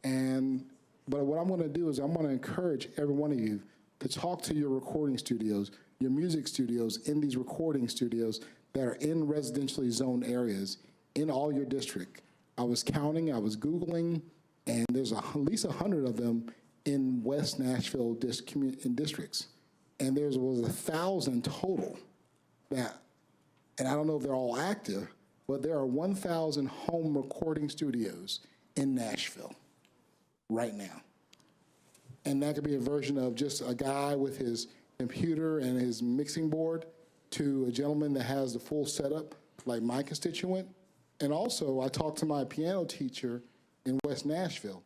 But what I'm going to do is I'm going to encourage every one of you to talk to your recording studios, your music studios in these recording studios that are in residentially zoned areas in all your district. I was counting, I was Googling, and there's at least 100 of them in West Nashville districts. And there was 1,000 total that, and I don't know if they're all active, but there are 1,000 home recording studios in Nashville right now. And that could be a version of just a guy with his computer and his mixing board to a gentleman that has the full setup, like my constituent. And also, I talked to my piano teacher in West Nashville.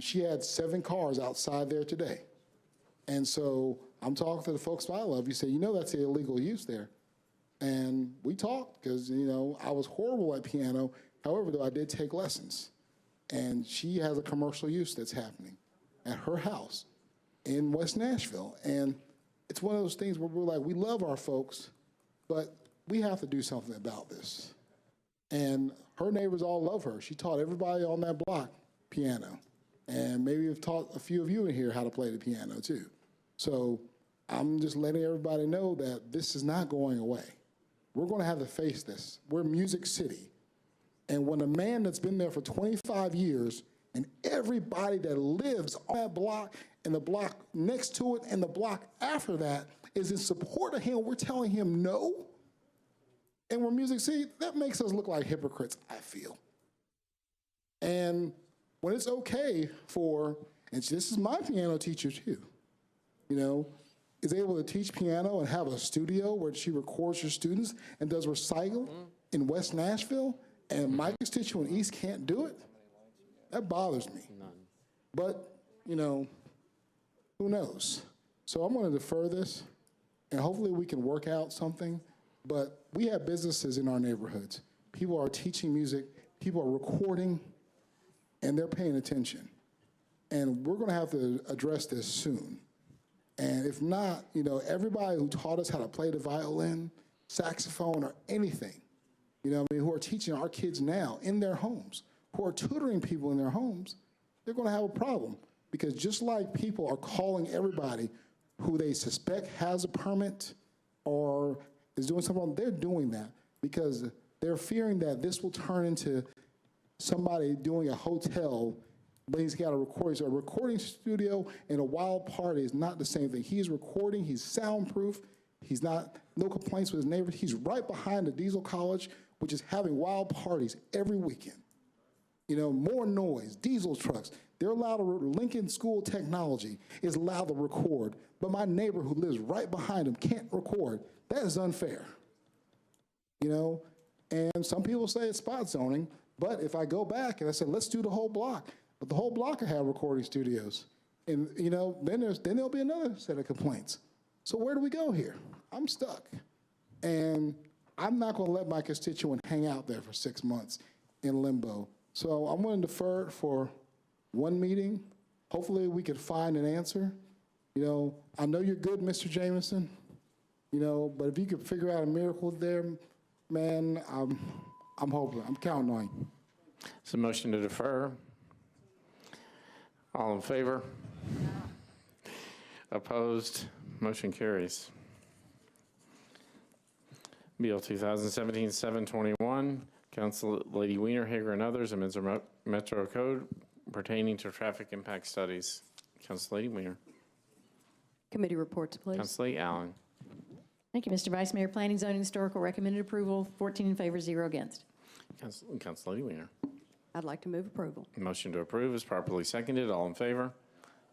She had 7 cars outside there today. And so I'm talking to the folks I love. You say, you know, that's the illegal use there. And we talked because, you know, I was horrible at piano. However, though, I did take lessons. And she has a commercial use that's happening at her house in West Nashville. And it's one of those things where we're like, we love our folks, but we have to do something about this. And her neighbors all love her. She taught everybody on that block piano. And maybe have taught a few of you in here how to play the piano too. So I'm just letting everybody know that this is not going away. We're going to have to face this. We're Music City. And when a man that's been there for 25 years and everybody that lives on that block and the block next to it and the block after that is in support of him, we're telling him no. And we're music, see, that makes us look like hypocrites, I feel. And when it's okay for, and this is my piano teacher too, you know, is able to teach piano and have a studio where she records her students and does recital in West Nashville, and my constituent East can't do it, that bothers me. But, you know, who knows? So I'm going to defer this, and hopefully we can work out something. But we have businesses in our neighborhoods. People are teaching music, people are recording, and they're paying attention. And we're going to have to address this soon. And if not, you know, everybody who taught us how to play the violin, saxophone, or anything, you know, I mean, who are teaching our kids now in their homes, who are tutoring people in their homes, they're going to have a problem. Because just like people are calling everybody who they suspect has a permit or is doing something wrong, they're doing that because they're fearing that this will turn into somebody doing a hotel, but he's got a recording. So a recording studio and a wild party is not the same thing. He's recording, he's soundproof, he's not, no complaints with his neighbors. He's right behind the Diesel College, which is having wild parties every weekend. You know, more noise, diesel trucks. They're allowed to, Lincoln School Technology is allowed to record, but my neighbor who lives right behind him can't record. That is unfair. You know, and some people say it's spot zoning, but if I go back and I said, let's do the whole block, but the whole block will have recording studios. And, you know, then there'll be another set of complaints. So where do we go here? I'm stuck. And I'm not going to let my constituent hang out there for 6 months in limbo. So I'm going to defer it for one meeting. Hopefully we can find an answer. You know, I know you're good, Mr. Jameson, you know, but if you could figure out a miracle there, man, I'm hoping. I'm counting on you. It's a motion to defer. All in favor? Opposed? Motion carries. Bill 2017-721, Council Lady Wiener, Hager, and others, amends the Metro Code pertaining to traffic impact studies. Council Lady Wiener. Committee reports, please. Council Lady Allen. Thank you, Mr. Vice Mayor. Planning, Zoning, Historical recommended approval, 14 in favor, 0 against. Council Lady Wiener. I'd like to move approval. Motion to approve is properly seconded. All in favor?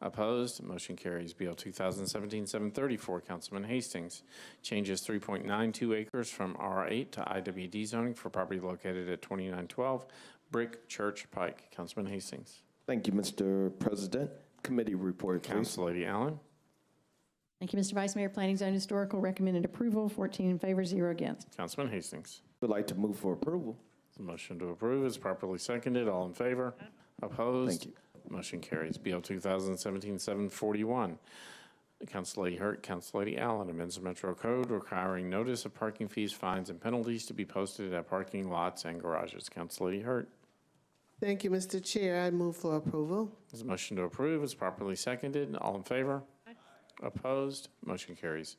Opposed? Motion carries. BL 2017-734, Councilman Hastings. Changes 3.92 acres from R8 to IWD zoning for property located at 2912 Brick Church Pike. Councilman Hastings. Thank you, Mr. President. Committee report, please. Council Lady Allen. Thank you, Mr. Vice Mayor. Planning, Zoning, Historical recommended approval, 14 in favor, 0 against. Councilman Hastings. Would like to move for approval. The motion to approve is properly seconded. All in favor? Opposed? Thank you. Motion carries. BL 2017-741. Council Lady Hurt, Council Lady Allen, amends the Metro Code requiring notice of parking fees, fines, and penalties to be posted at parking lots and garages. Council Lady Hurt. Thank you, Mr. Chair. I move for approval. This motion to approve is properly seconded. All in favor? Opposed? Motion carries.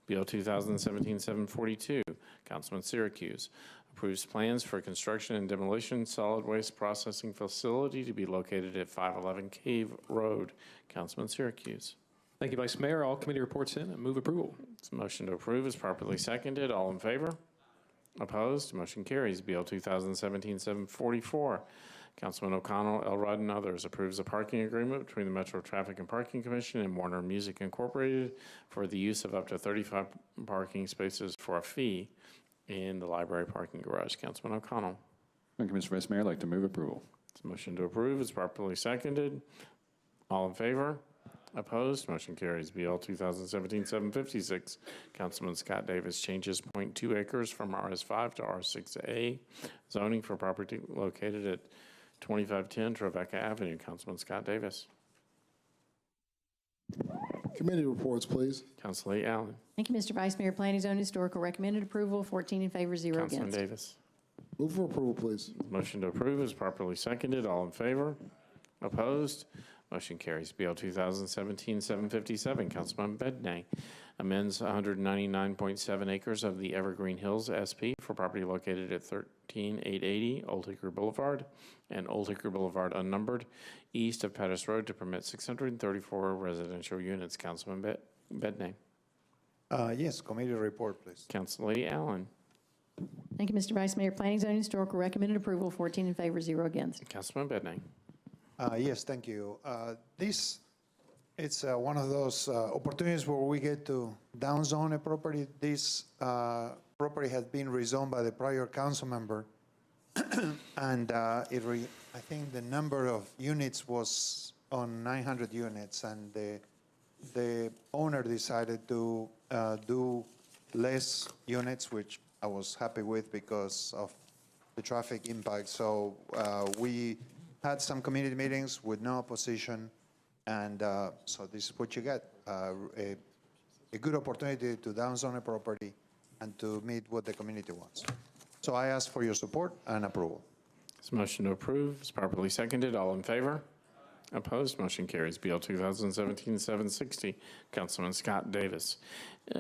BL 2017-742. Councilman Syracuse approves plans for construction and demolition solid waste processing facility to be located at 511 Cave Road. Councilman Syracuse. Thank you, Vice Mayor. All committee reports in and move approval. This motion to approve is properly seconded. All in favor? Opposed? Motion carries. BL 2017-744. Councilman O'Connell, Elrod, and others approves a parking agreement between the Metro Traffic and Parking Commission and Warner Music Incorporated for the use of up to 35 parking spaces for a fee in the library parking garage. Councilman O'Connell. Thank you, Mr. Vice Mayor. I'd like to move approval. This motion to approve is properly seconded. All in favor? Opposed? Motion carries. BL 2017-756. Councilman Scott Davis changes 0.2 acres from RS5 to R6A zoning for property located at 2510 Trevecca Avenue. Councilman Scott Davis. Committee reports, please. Council Lady Allen. Thank you, Mr. Vice Mayor. Planning, Zoning, Historical recommended approval, 14 in favor, 0 Councilman against. Davis. Move for approval, please. Motion to approve is properly seconded. All in favor? Opposed? Motion carries. BL 2017-757. Councilman Bednay amends 199.7 acres of the Evergreen Hills SP for property located at 13880 Old Hickory Boulevard and Old Hickory Boulevard unnumbered east of Pettus Road to permit 634 residential units. Councilman Bednay. Yes, committee report, please. Council Lady Allen. Thank you, Mr. Vice Mayor. Planning, Zoning, Historical recommended approval, 14 in favor, 0 against. Councilman Bednar. Yes, thank you. It's one of those opportunities where we get to downzone a property. This property had been rezoned by the prior council member, and I think the number of units was on 900 units, and the owner decided to do less units, which I was happy with because of the traffic impact. So we had some community meetings with no opposition, and so this is what you get, a good opportunity to downzone a property and to meet what the community wants. So I ask for your support and approval. This motion to approve is properly seconded. All in favor? Opposed? Motion carries. BL 2017-760, Councilman Scott Davis.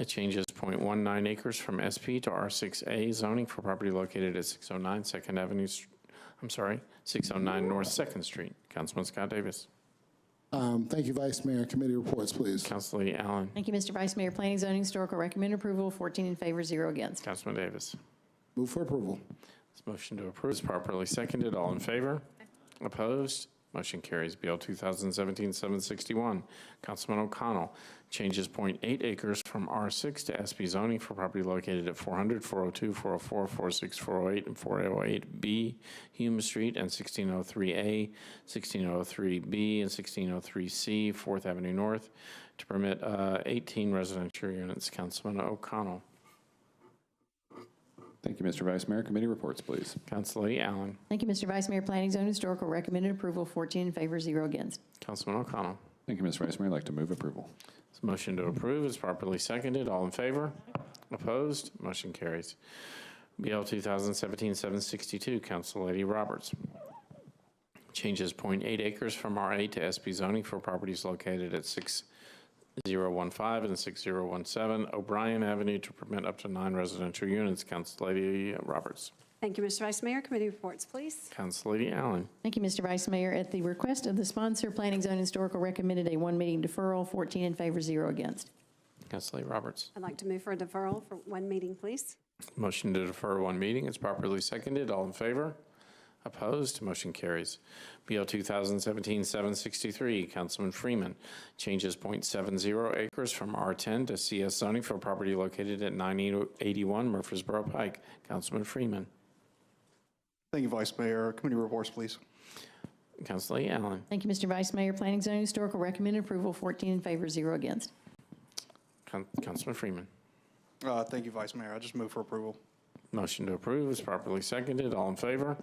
Changes 0.19 acres from SP to R6A zoning for property located at 609 609 North 2nd Street. Councilman Scott Davis. Thank you, Vice Mayor. Committee reports, please. Council Lady Allen. Thank you, Mr. Vice Mayor. Planning, Zoning, Historical recommended approval, 14 in favor, 0 against. Councilman Davis. Move for approval. This motion to approve is properly seconded. All in favor? Opposed? Motion carries. BL 2017-761, Councilman O'Connell. Changes 0.8 acres from R6 to SP zoning for property located at 400, 402, 404, 46, 408, and 408B Hume Street, and 1603A, 1603B, and 1603C, 4th Avenue North, to permit 18 residential units. Councilman O'Connell. Thank you, Mr. Vice Mayor. Committee reports, please. Council Lady Allen. Thank you, Mr. Vice Mayor. Planning, Zoning, Historical recommended approval, 14 in favor, 0 against. Councilman O'Connell. Thank you, Mr. Vice Mayor. I'd like to move approval. This motion to approve is properly seconded. All in favor? Opposed? Motion carries. BL 2017-762, Council Lady Roberts. Changes 0.8 acres from R8 to SP zoning for properties located at 6015 and 6017 O'Brien Avenue to permit up to 9 residential units. Council Lady Roberts. Thank you, Mr. Vice Mayor. Committee reports, please. Council Lady Allen. Thank you, Mr. Vice Mayor. At the request of the sponsor, Planning, Zoning, Historical recommended a 1-meeting deferral, 14 in favor, 0 against. Council Lady Roberts. I'd like to move for a deferral for 1 meeting, please. Motion to defer 1 meeting is properly seconded. All in favor? Opposed? Motion carries. BL 2017-763, Councilman Freeman. Changes 0.70 acres from R10 to CS zoning for property located at 981 Murfreesboro Pike. Councilman Freeman. Thank you, Vice Mayor. Committee reports, please. Council Lady Allen. Thank you, Mr. Vice Mayor. Planning, Zoning, Historical recommended approval, 14 in favor, 0 against. Councilman Freeman. Thank you, Vice Mayor. I just move for approval. Motion to approve is properly seconded. All in favor?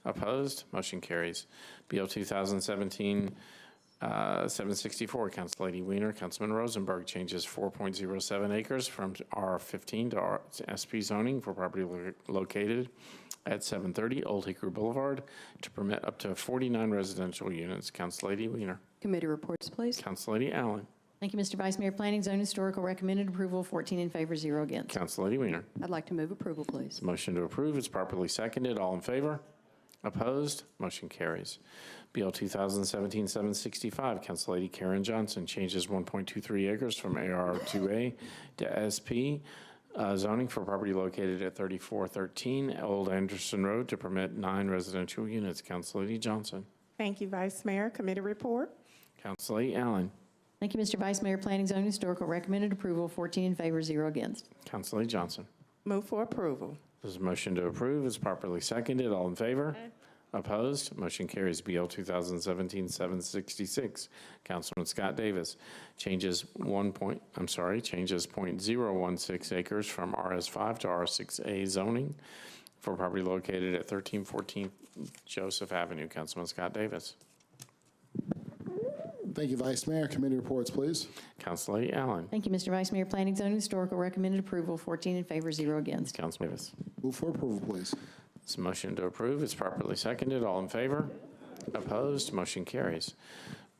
Opposed? Motion carries. BL 2017-764, Council Lady Weiner. Councilman Rosenberg. Changes 4.07 acres from R15 to SP zoning for property located at 730 Old Hickory Boulevard to permit up to 49 residential units. Council Lady Weiner. Committee reports, please. Council Lady Allen. Thank you, Mr. Vice Mayor. Planning, Zoning, Historical recommended approval, 14 in favor, 0 against. Council Lady Weiner. I'd like to move approval, please. Motion to approve is properly seconded. All in favor? Opposed? Motion carries. BL 2017-765, Council Lady Karen Johnson. Changes 1.23 acres from AR2A to SP zoning for property located at 3413 Old Anderson Road to permit 9 residential units. Council Lady Johnson. Thank you, Vice Mayor. Committee report. Council Lady Allen. Thank you, Mr. Vice Mayor. Planning, Zoning, Historical recommended approval, 14 in favor, 0 against. Council Lady Johnson. Move for approval. This motion to approve is properly seconded. All in favor? Opposed? Motion carries. BL 2017-766, Councilman Scott Davis. Changes 0.016 acres from RS5 to R6A zoning for property located at 1314 Joseph Avenue. Councilman Scott Davis. Thank you, Vice Mayor. Committee reports, please. Council Lady Allen. Thank you, Mr. Vice Mayor. Planning, Zoning, Historical recommended approval, 14 in favor, 0 against. Councilman Davis. Move for approval, please. This motion to approve is properly seconded. All in favor? Opposed? Motion carries.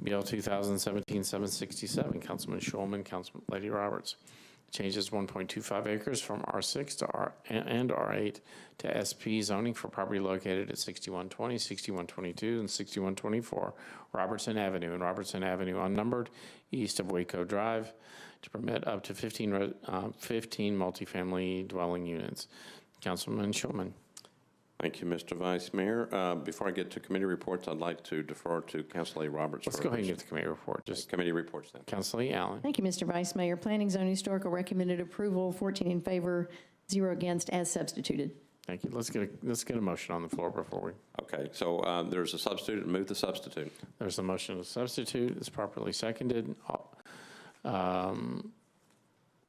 BL 2017-767, Councilman Schulman, Councilman Lady Roberts. Changes 1.25 acres from R6 to R8 to SP zoning for property located at 6120, 6122, and 6124 Robertson Avenue and Robertson Avenue unnumbered east of Waco Drive to permit up to 15 multifamily dwelling units. Councilman Schulman. Thank you, Mr. Vice Mayor. Before I get to committee reports, I'd like to defer to Council A. Roberts. Let's go ahead and get the committee report. Just committee reports then. Council E. Allen. Thank you, Mr. Vice Mayor. Planning, Zone, Historical recommended approval, 14 in favor, 0 against, as substituted. Thank you. Let's get a motion on the floor before we. Okay, so there's a substitute. Move the substitute. There's a motion to substitute. It's properly seconded. All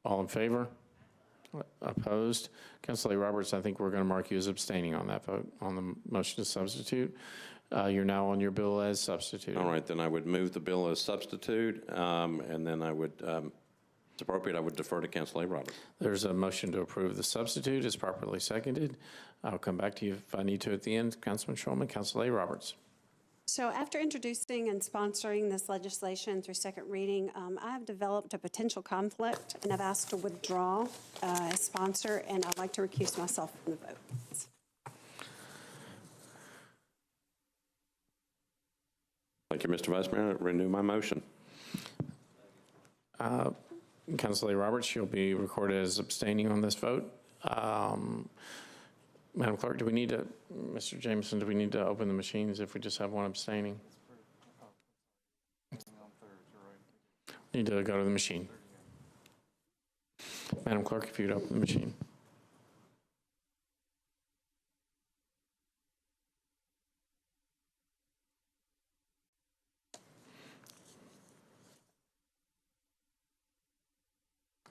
in favor? Opposed? Council A. Roberts, I think we're going to mark you as abstaining on that vote, on the motion to substitute. You're now on your bill as substitute. All right, then I would move the bill as substitute, and then I would, it's appropriate, I would defer to Council A. Roberts. There's a motion to approve the substitute. It's properly seconded. I'll come back to you if I need to at the end. Councilman Schulman, Council A. Roberts. So after introducing and sponsoring this legislation through second reading, I have developed a potential conflict, and I've asked to withdraw as sponsor, and I'd like to recuse myself from the vote. Thank you, Mr. Vice Mayor. Renew my motion. Council A. Roberts, you'll be recorded as abstaining on this vote. Madam Clerk, do we need to, Mr. Jameson, do we need to open the machines if we just have one abstaining? Need to go to the machine. Madam Clerk, if you'd open the machine.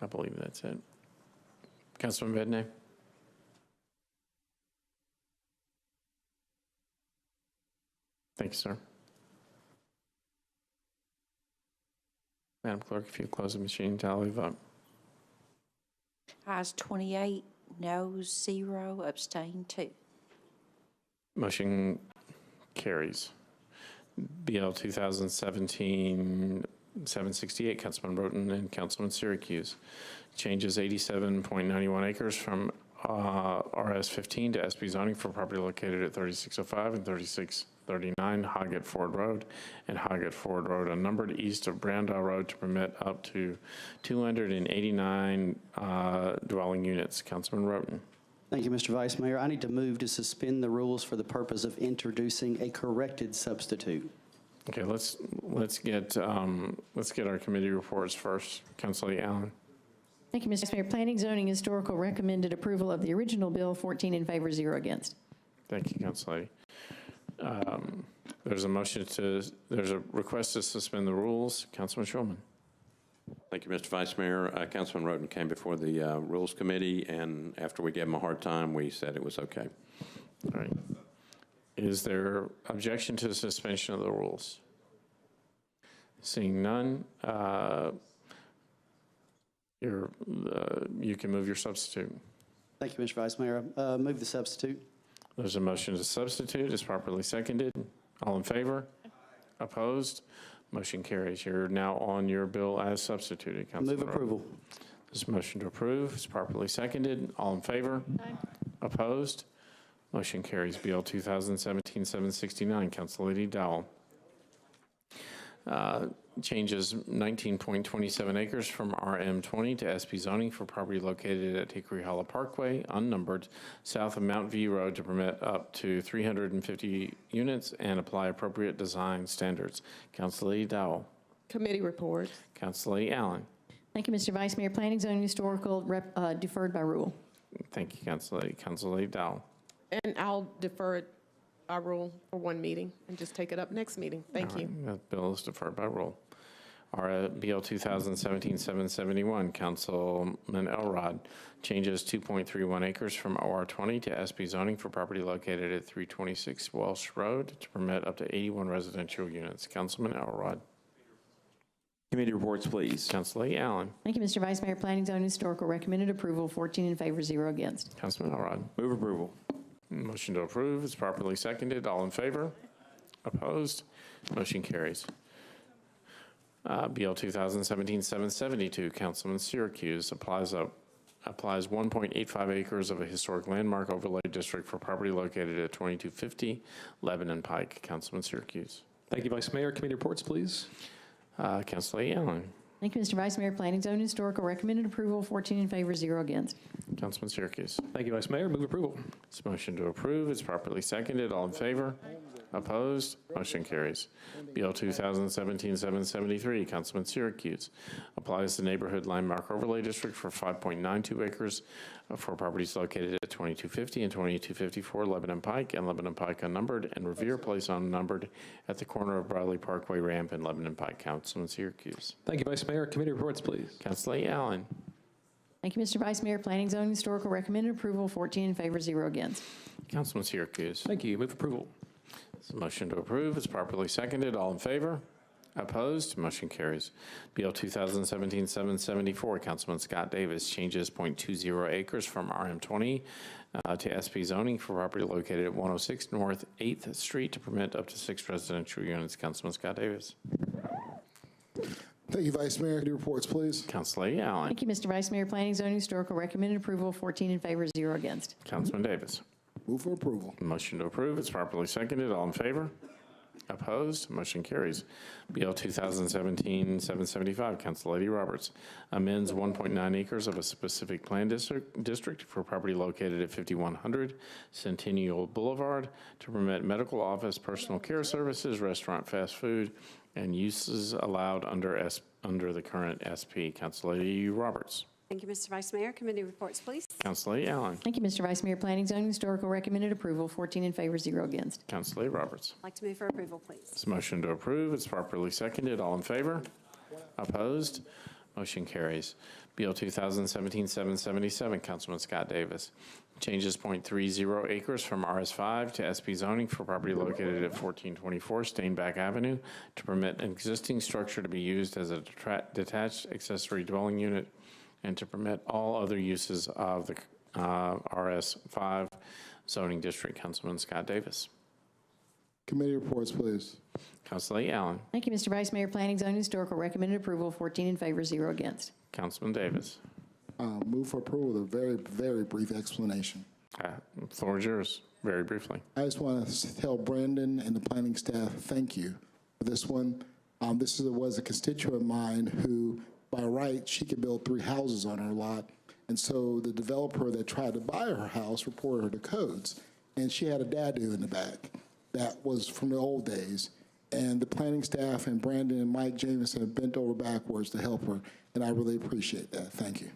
I believe that's it. Councilman Bednay? Thank you, sir. Madam Clerk, if you close the machine, tally the vote. Ayes 28, noes 0, abstain 2. Motion carries. BL 2017-768, Councilman Roten and Councilman Syracuse. Changes 87.91 acres from RS 15 to SB zoning for property located at 3605 and 3639 Hoggett Ford Road and Hoggett Ford Road unnumbered east of Brandow Road to permit up to 289 dwelling units. Councilman Roten. Thank you, Mr. Vice Mayor. I need to move to suspend the rules for the purpose of introducing a corrected substitute. Okay, let's get our committee reports first. Councilor Allen. Thank you, Mr. Mayor. Planning, Zoning, Historical recommended approval of the original bill, 14 in favor, 0 against. Thank you, Councilor. There's a request to suspend the rules. Councilman Schulman. Thank you, Mr. Vice Mayor. Councilman Roten came before the Rules Committee, and after we gave him a hard time, we said it was okay. All right. Is there objection to the suspension of the rules? Seeing none, you can move your substitute. Thank you, Mr. Vice Mayor. Move the substitute. There's a motion to substitute. It's properly seconded. All in favor? Opposed? Motion carries. You're now on your bill as substituted. Move approval. There's a motion to approve. It's properly seconded. All in favor? Aye. Opposed? Motion carries. BL 2017-769. Council Lady Dowell. Changes 19.27 acres from RM20 to SP zoning for property located at Hickory Hollow Parkway, unnumbered, south of Mount V Road to permit up to 350 units and apply appropriate design standards. Council Lady Dowell. Committee reports. Council Lady Allen. Thank you, Mr. Vice Mayor. Planning, Zoning, Historical deferred by rule. Thank you, Council Lady. Council Lady Dowell. And I'll defer our rule for one meeting and just take it up next meeting. Thank you. That bill is deferred by rule. Our BL 2017-771, Councilman Elrod, changes 2.31 acres from OR20 to SP zoning for property located at 326 Welsh Road to permit up to 81 residential units. Councilman Elrod. Committee reports, please. Councilor Allen. Thank you, Mr. Vice Mayor. Planning, Zoning, Historical recommended approval, 14 in favor, 0 against. Councilman Elrod. Move approval. Motion to approve is properly seconded. All in favor? Opposed? Motion carries. BL 2017-772, Councilman Syracuse applies 1.85 acres of a historic landmark overlay district for property located at 2250 Lebanon Pike. Councilman Syracuse. Thank you, Vice Mayor. Committee reports, please. Councilor Allen. Thank you, Mr. Vice Mayor. Planning, Zone, Historical recommended approval, 14 in favor, 0 against. Councilman Syracuse. Thank you, Vice Mayor. Move approval. This motion to approve is properly seconded. All in favor? Opposed? Motion carries. Bill 2017-773, Councilman Syracuse, applies the Neighborhood Landmark Overlay District for 5.92 acres for properties located at 2250 and 2254 Lebanon Pike and Lebanon Pike unnumbered and Revere Place unnumbered at the corner of Bradley Parkway Ramp and Lebanon Pike. Councilman Syracuse. Thank you, Vice Mayor. Committee reports, please. Councilor Allen. Thank you, Mr. Vice Mayor. Planning, Zone, Historical recommended approval, 14 in favor, 0 against. Councilman Syracuse. Thank you. Move approval. This motion to approve is properly seconded. All in favor? Opposed? Motion carries. Bill 2017-774, Councilman Scott Davis, changes .20 acres from RM20 to SP zoning for property located at 106 North 8th Street to permit up to 6 residential units. Councilman Scott Davis. Thank you, Vice Mayor. Committee reports, please. Councilor Allen. Thank you, Mr. Vice Mayor. Planning, Zone, Historical recommended approval, 14 in favor, 0 against. Councilman Davis. Move for approval. Motion to approve is properly seconded. All in favor? Opposed? Motion carries. BL 2017-775, Council Lady Roberts, amends 1.9 acres of a specific plan district for property located at 5100 Centennial Boulevard to permit medical office, personal care services, restaurant, fast food, and uses allowed under the current SP. Council Lady Roberts. Thank you, Mr. Vice Mayor. Committee reports, please. Councilor Allen. Thank you, Mr. Vice Mayor. Planning, Zone, Historical recommended approval, 14 in favor, 0 against. Councilor Roberts. I'd like to move for approval, please. This motion to approve is properly seconded. All in favor? Opposed? Motion carries. BL 2017-777, Councilman Scott Davis, changes .30 acres from RS5 to SP zoning for property located at 1424 Stainback Avenue to permit an existing structure to be used as a detached accessory dwelling unit and to permit all other uses of the RS5 zoning district. Councilman Scott Davis. Committee reports, please. Councilor Allen. Thank you, Mr. Vice Mayor. Planning, Zone, Historical recommended approval, 14 in favor, 0 against. Councilman Davis. Move for approval with a very, very brief explanation. The floor is yours, very briefly. I just want to tell Brandon and the planning staff, thank you for this one. This was a constituent of mine who, by right, she could build 3 houses on her lot. And so the developer that tried to buy her house reported her to codes. And she had a dadu in the back. That was from the old days. And the planning staff and Brandon and Mike Jameson have bent over backwards to help her. And I really appreciate that. Thank you.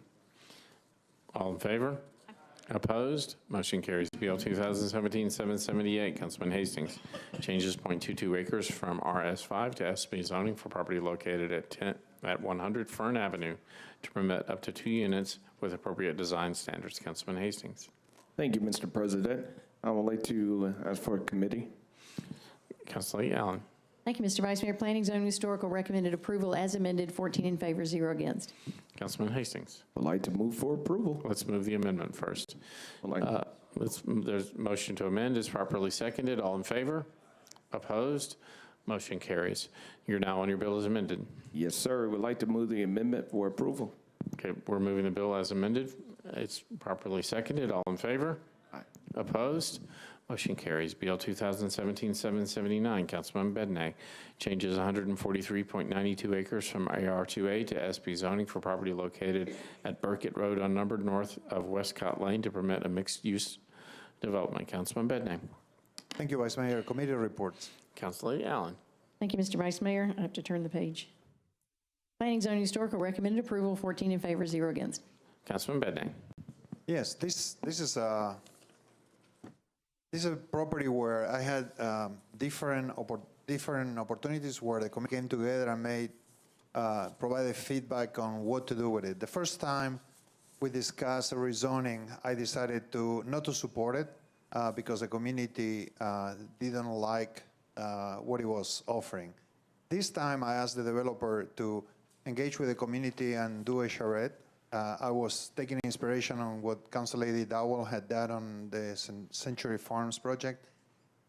All in favor? Opposed? Motion carries. BL 2017-778, Councilman Hastings, changes .22 acres from RS5 to SP zoning for property located at 100 Fern Avenue to permit up to 2 units with appropriate design standards. Councilman Hastings. Thank you, Mr. President. I would like to ask for a committee. Councilor Allen. Thank you, Mr. Vice Mayor. Planning, Zone, Historical recommended approval as amended, 14 in favor, 0 against. Councilman Hastings. I'd like to move for approval. Let's move the amendment first. There's motion to amend is properly seconded. All in favor? Opposed? Motion carries. You're now on your bill as amended. Yes, sir. Would like to move the amendment for approval. Okay, we're moving the bill as amended. It's properly seconded. All in favor? Aye. Opposed? Motion carries. BL 2017-779, Councilman Bednay, changes 143.92 acres from AR2A to SP zoning for property located at Burkett Road unnumbered north of Westcott Lane to permit a mixed-use development. Councilman Bednay. Thank you, Vice Mayor. Committee reports. Councilor Allen. Thank you, Mr. Vice Mayor. I have to turn the page. Planning, Zone, Historical recommended approval, 14 in favor, 0 against. Councilman Bednay. Yes, this is a property where I had different opportunities where the committee came together and provided feedback on what to do with it. The first time we discussed rezoning, I decided not to support it because the community didn't like what it was offering. This time I asked the developer to engage with the community and do a charrette. I was taking inspiration on what Council Lady Dowell had done on the Century Farms project,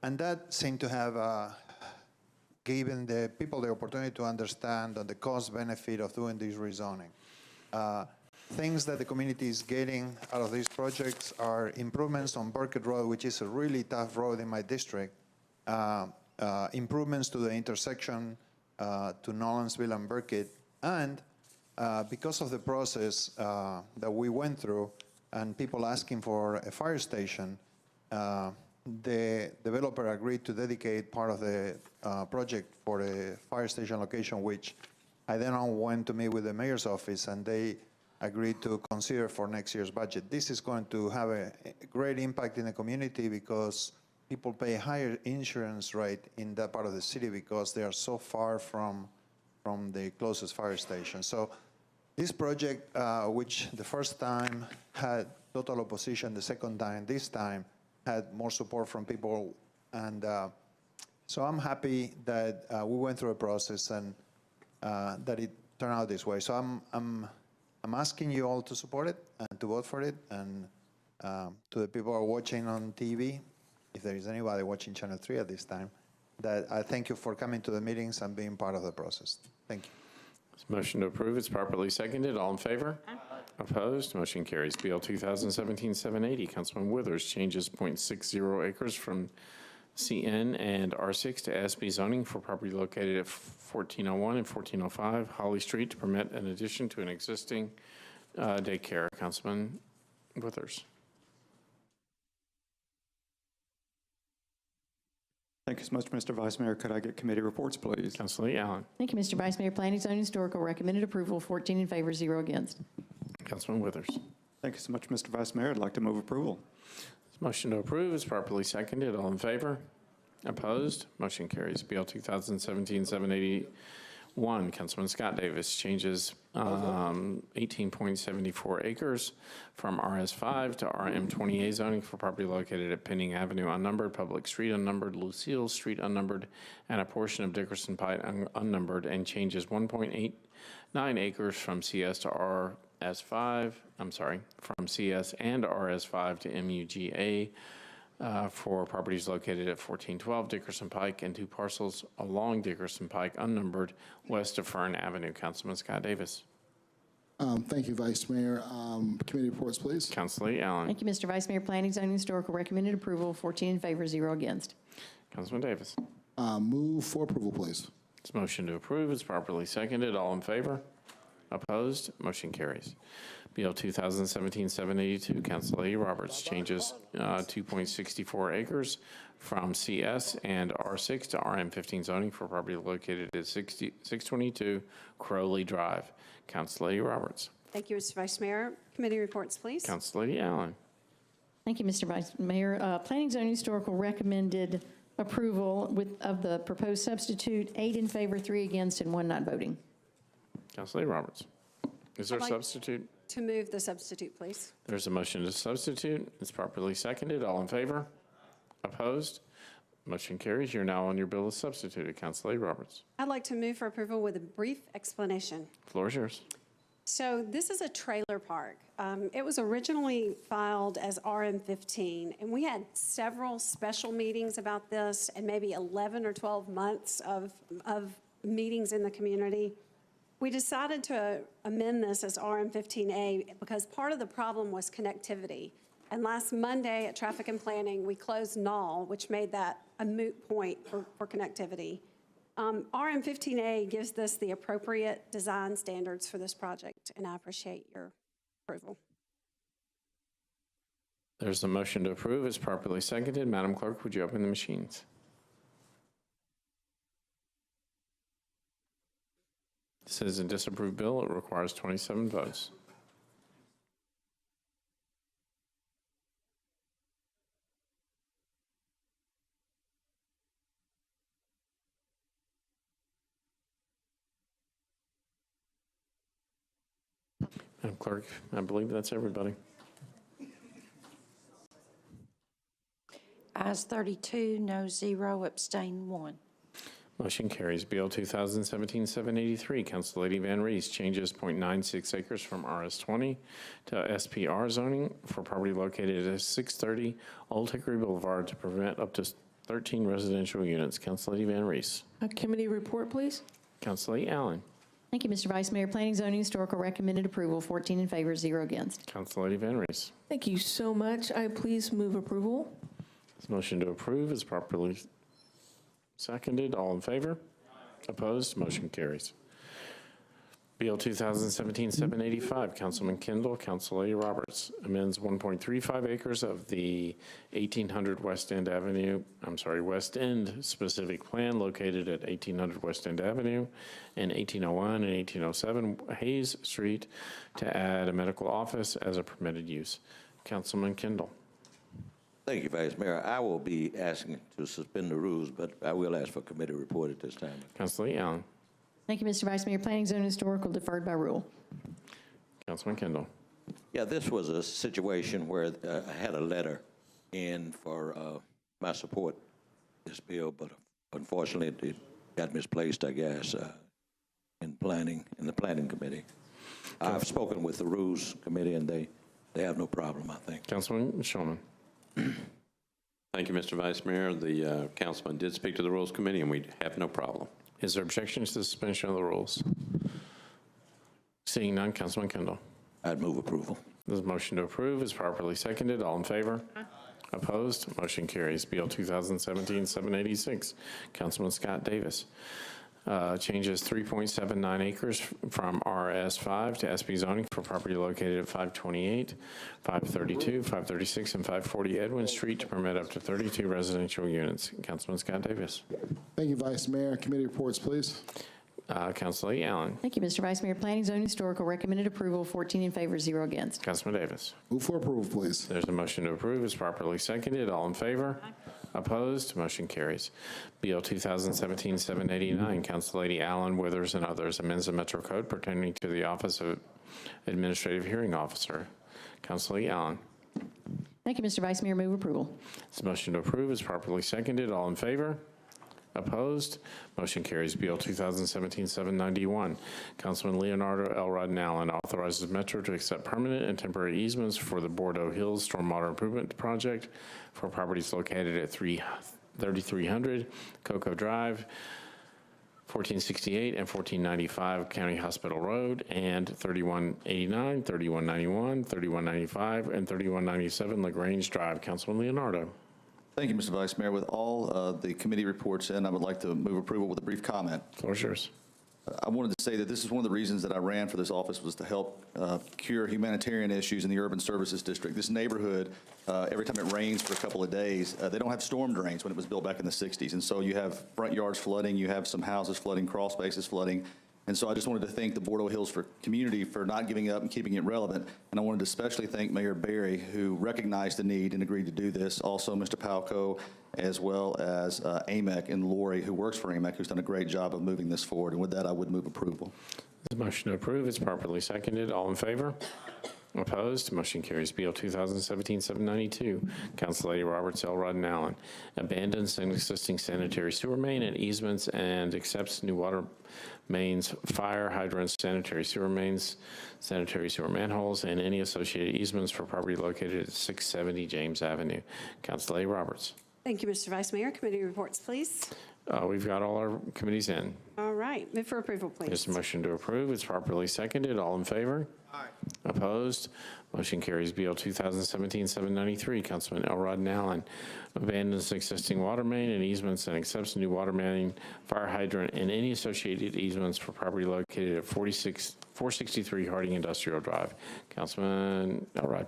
and that seemed to have given the people the opportunity to understand the cost-benefit of doing this rezoning. Things that the community is getting out of these projects are improvements on Burkett Road, which is a really tough road in my district, improvements to the intersection to Nolensville and Burkett, and because of the process that we went through and people asking for a fire station, the developer agreed to dedicate part of the project for a fire station location, which I then went to meet with the mayor's office, and they agreed to consider for next year's budget. This is going to have a great impact in the community because people pay higher insurance rate in that part of the city because they are so far from the closest fire station. So this project, which the first time had total opposition, the second time, this time had more support from people. And so I'm happy that we went through a process and that it turned out this way. So I'm asking you all to support it and to vote for it. And to the people who are watching on TV, if there is anybody watching Channel 3 at this time, that I thank you for coming to the meetings and being part of the process. Thank you. Motion to approve is properly seconded. All in favor? Opposed? Motion carries. BL 2017-780, Councilman Withers, changes .60 acres from CN and R6 to SB zoning for property located at 1401 and 1405 Holly Street to permit an addition to an existing daycare. Councilman Withers. Thank you so much, Mr. Vice Mayor. Could I get committee reports, please? Councilor Lee Allen. Thank you, Mr. Vice Mayor. Planning, Zoning, Historical recommended approval, 14 in favor, 0 against. Councilman Withers. Thank you so much, Mr. Vice Mayor. I'd like to move approval. Motion to approve is properly seconded. All in favor? Opposed? Motion carries. BL 2017-781, Councilman Scott Davis, changes 18.74 acres from RS5 to RM20A zoning for property located at Penning Avenue unnumbered, Public Street unnumbered, Lucille Street unnumbered, and a portion of Dickerson Pike unnumbered, and changes 1.89 acres from CS to RS5, from CS and RS5 to MUGA for properties located at 1412 Dickerson Pike and 2 parcels along Dickerson Pike unnumbered west of Fern Avenue. Councilman Scott Davis. Thank you, Vice Mayor. Committee reports, please. Councilor Lee Allen. Thank you, Mr. Vice Mayor. Planning, Zoning, Historical recommended approval, 14 in favor, 0 against. Councilman Davis. Move for approval, please. This motion to approve is properly seconded. All in favor? Opposed? Motion carries. BL 2017-782, Councilor A. Roberts, changes 2.64 acres from CS and R6 to RM15 zoning for property located at 622 Crowley Drive. Councilor A. Roberts. Thank you, Mr. Vice Mayor. Committee reports, please. Councilor Lady Allen. Thank you, Mr. Vice Mayor. Planning, Zoning, Historical recommended approval of the proposed substitute, 8 in favor, 3 against, and 1 not voting. Councilor Roberts. Is there a substitute? To move the substitute, please. There's a motion to substitute. It's properly seconded. All in favor? Opposed? Motion carries. You're now on your bill as substituted. Councilor Roberts. I'd like to move for approval with a brief explanation. Floor is yours. So this is a trailer park. It was originally filed as RM15, and we had several special meetings about this and maybe 11 or 12 months of meetings in the community. We decided to amend this as RM15A because part of the problem was connectivity. And last Monday at Traffic and Planning, we closed Null, which made that a moot point for connectivity. RM15A gives this the appropriate design standards for this project, and I appreciate your approval. There's a motion to approve. It's properly seconded. Madam Clerk, would you open the machines? This is a disapproved bill. It requires 27 votes. Madam Clerk, I believe that's everybody. Ayes 32, no 0, abstain 1. Motion carries. BL 2017-783, Council Lady Van Rees, changes .96 acres from RS20 to SPR zoning for property located at 630 Old Hickory Boulevard to prevent up to 13 residential units. Council Lady Van Rees. A committee report, please. Council Lady Allen. Thank you, Mr. Vice Mayor. Planning, Zoning, Historical recommended approval, 14 in favor, 0 against. Council Lady Van Rees. Thank you so much. I please move approval. This motion to approve is properly seconded. All in favor? Opposed? Motion carries. Bill 2017-785, Councilman Kendall, Councilor Roberts, amends 1.35 acres of the 1800 West End specific plan located at 1800 West End Avenue and 1801 and 1807 Hayes Street to add a medical office as a permitted use. Councilman Kendall. Thank you, Vice Mayor. I will be asking to suspend the rules, but I will ask for committee report at this time. Councilor Allen. Thank you, Mr. Vice Mayor. Planning, Zone, and Historical deferred by rule. Councilman Kendall. Yeah, this was a situation where I had a letter in for my support this bill, but unfortunately it got misplaced, I guess, in the planning committee. I've spoken with the rules committee and they have no problem, I think. Councilman Shulman. Thank you, Mr. Vice Mayor. The councilman did speak to the Rules Committee, and we have no problem. Is there objection to the suspension of the rules? Seeing none, Councilman Kendall. I'd move approval. This motion to approve is properly seconded. All in favor? Opposed? Motion carries. Bill 2017-786, Councilman Scott Davis. Changes 3.79 acres from RS5 to SP zoning for property located at 528, 532, 536, and 540 Edwin Street to permit up to 32 residential units. Councilman Scott Davis. Thank you, Vice Mayor. Committee reports, please. Councilor Allen. Thank you, Mr. Vice Mayor. Planning, Zone, and Historical recommended approval, 14 in favor, 0 against. Councilman Davis. Move for approval, please. There's a motion to approve. It's properly seconded. All in favor? Opposed? Motion carries. Bill 2017-789, Councilor Allen, Withers, and others amends the Metro Code pertaining to the Office of Administrative Hearing Officer. Councilor Allen. Thank you, Mr. Vice Mayor. Move approval. This motion to approve is properly seconded. All in favor? Opposed? Motion carries. Bill 2017-791, Councilman Leonardo Elrod Allen authorizes Metro to accept permanent and temporary easements for the Bordeaux Hills Stormwater Improvement Project for properties located at 3300 Cocoa Drive, 1468 and 1495 County Hospital Road, and 3189, 3191, 3195, and 3197 LaGrange Drive. Councilman Leonardo. Thank you, Mr. Vice Mayor. With all the committee reports in, I would like to move approval with a brief comment. Floor is yours. I wanted to say that this is one of the reasons that I ran for this office was to help cure humanitarian issues in the urban services district. This neighborhood, every time it rains for a couple of days, they don't have storm drains when it was built back in the 60s. And so you have front yards flooding, you have some houses flooding, crawl spaces flooding. And so I just wanted to thank the Bordeaux Hills community for not giving up and keeping it relevant. And I wanted to especially thank Mayor Berry, who recognized the need and agreed to do this. Also, Mr. Palco, as well as AMEC and Lori, who works for AMEC, who's done a great job of moving this forward. And with that, I would move approval. The motion to approve is properly seconded. All in favor? Opposed? Motion carries. Bill 2017-792, Councilor Roberts, Elrod, and Allen abandons an existing sanitary sewer main and easements and accepts new water mains, fire hydrants, sanitary sewer mains, sanitary sewer manholes, and any associated easements for property located at 670 James Avenue. Councilor Roberts. Thank you, Mr. Vice Mayor. Committee reports, please. We've got all our committees in. All right. Move for approval, please. There's a motion to approve. It's properly seconded. All in favor? Aye. Opposed? Motion carries. Bill 2017-793, Councilman Elrod and Allen abandons existing water main and easements and accepts new water main, fire hydrant, and any associated easements for property located at 463 Harding Industrial Drive. Councilman Elrod.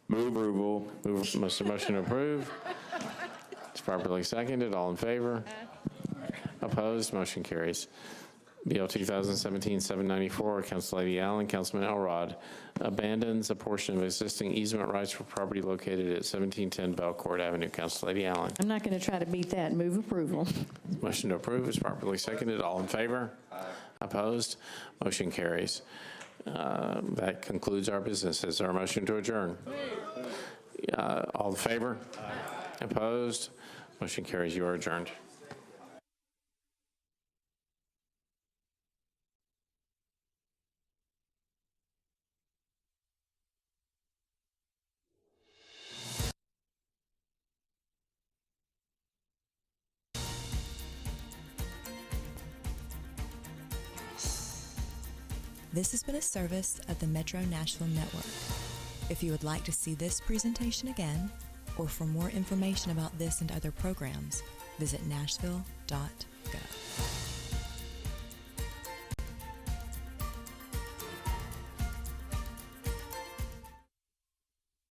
Move approval. Motion to approve. It's properly seconded. All in favor? Opposed? Motion carries. Bill 2017-794, Councilor Allen, Councilman Elrod abandons a portion of existing easement rights for property located at 1710 Belcourt Avenue. Councilor Allen. I'm not going to try to beat that. Move approval. Motion to approve is properly seconded. All in favor? Aye. Opposed? Motion carries. That concludes our business. Is there a motion to adjourn? All in favor? Aye. Opposed? Motion carries. You are adjourned. This has been a service of the Metro Nashville Network. If you would like to see this presentation again, or for more information about this and other programs, visit nashville.gov.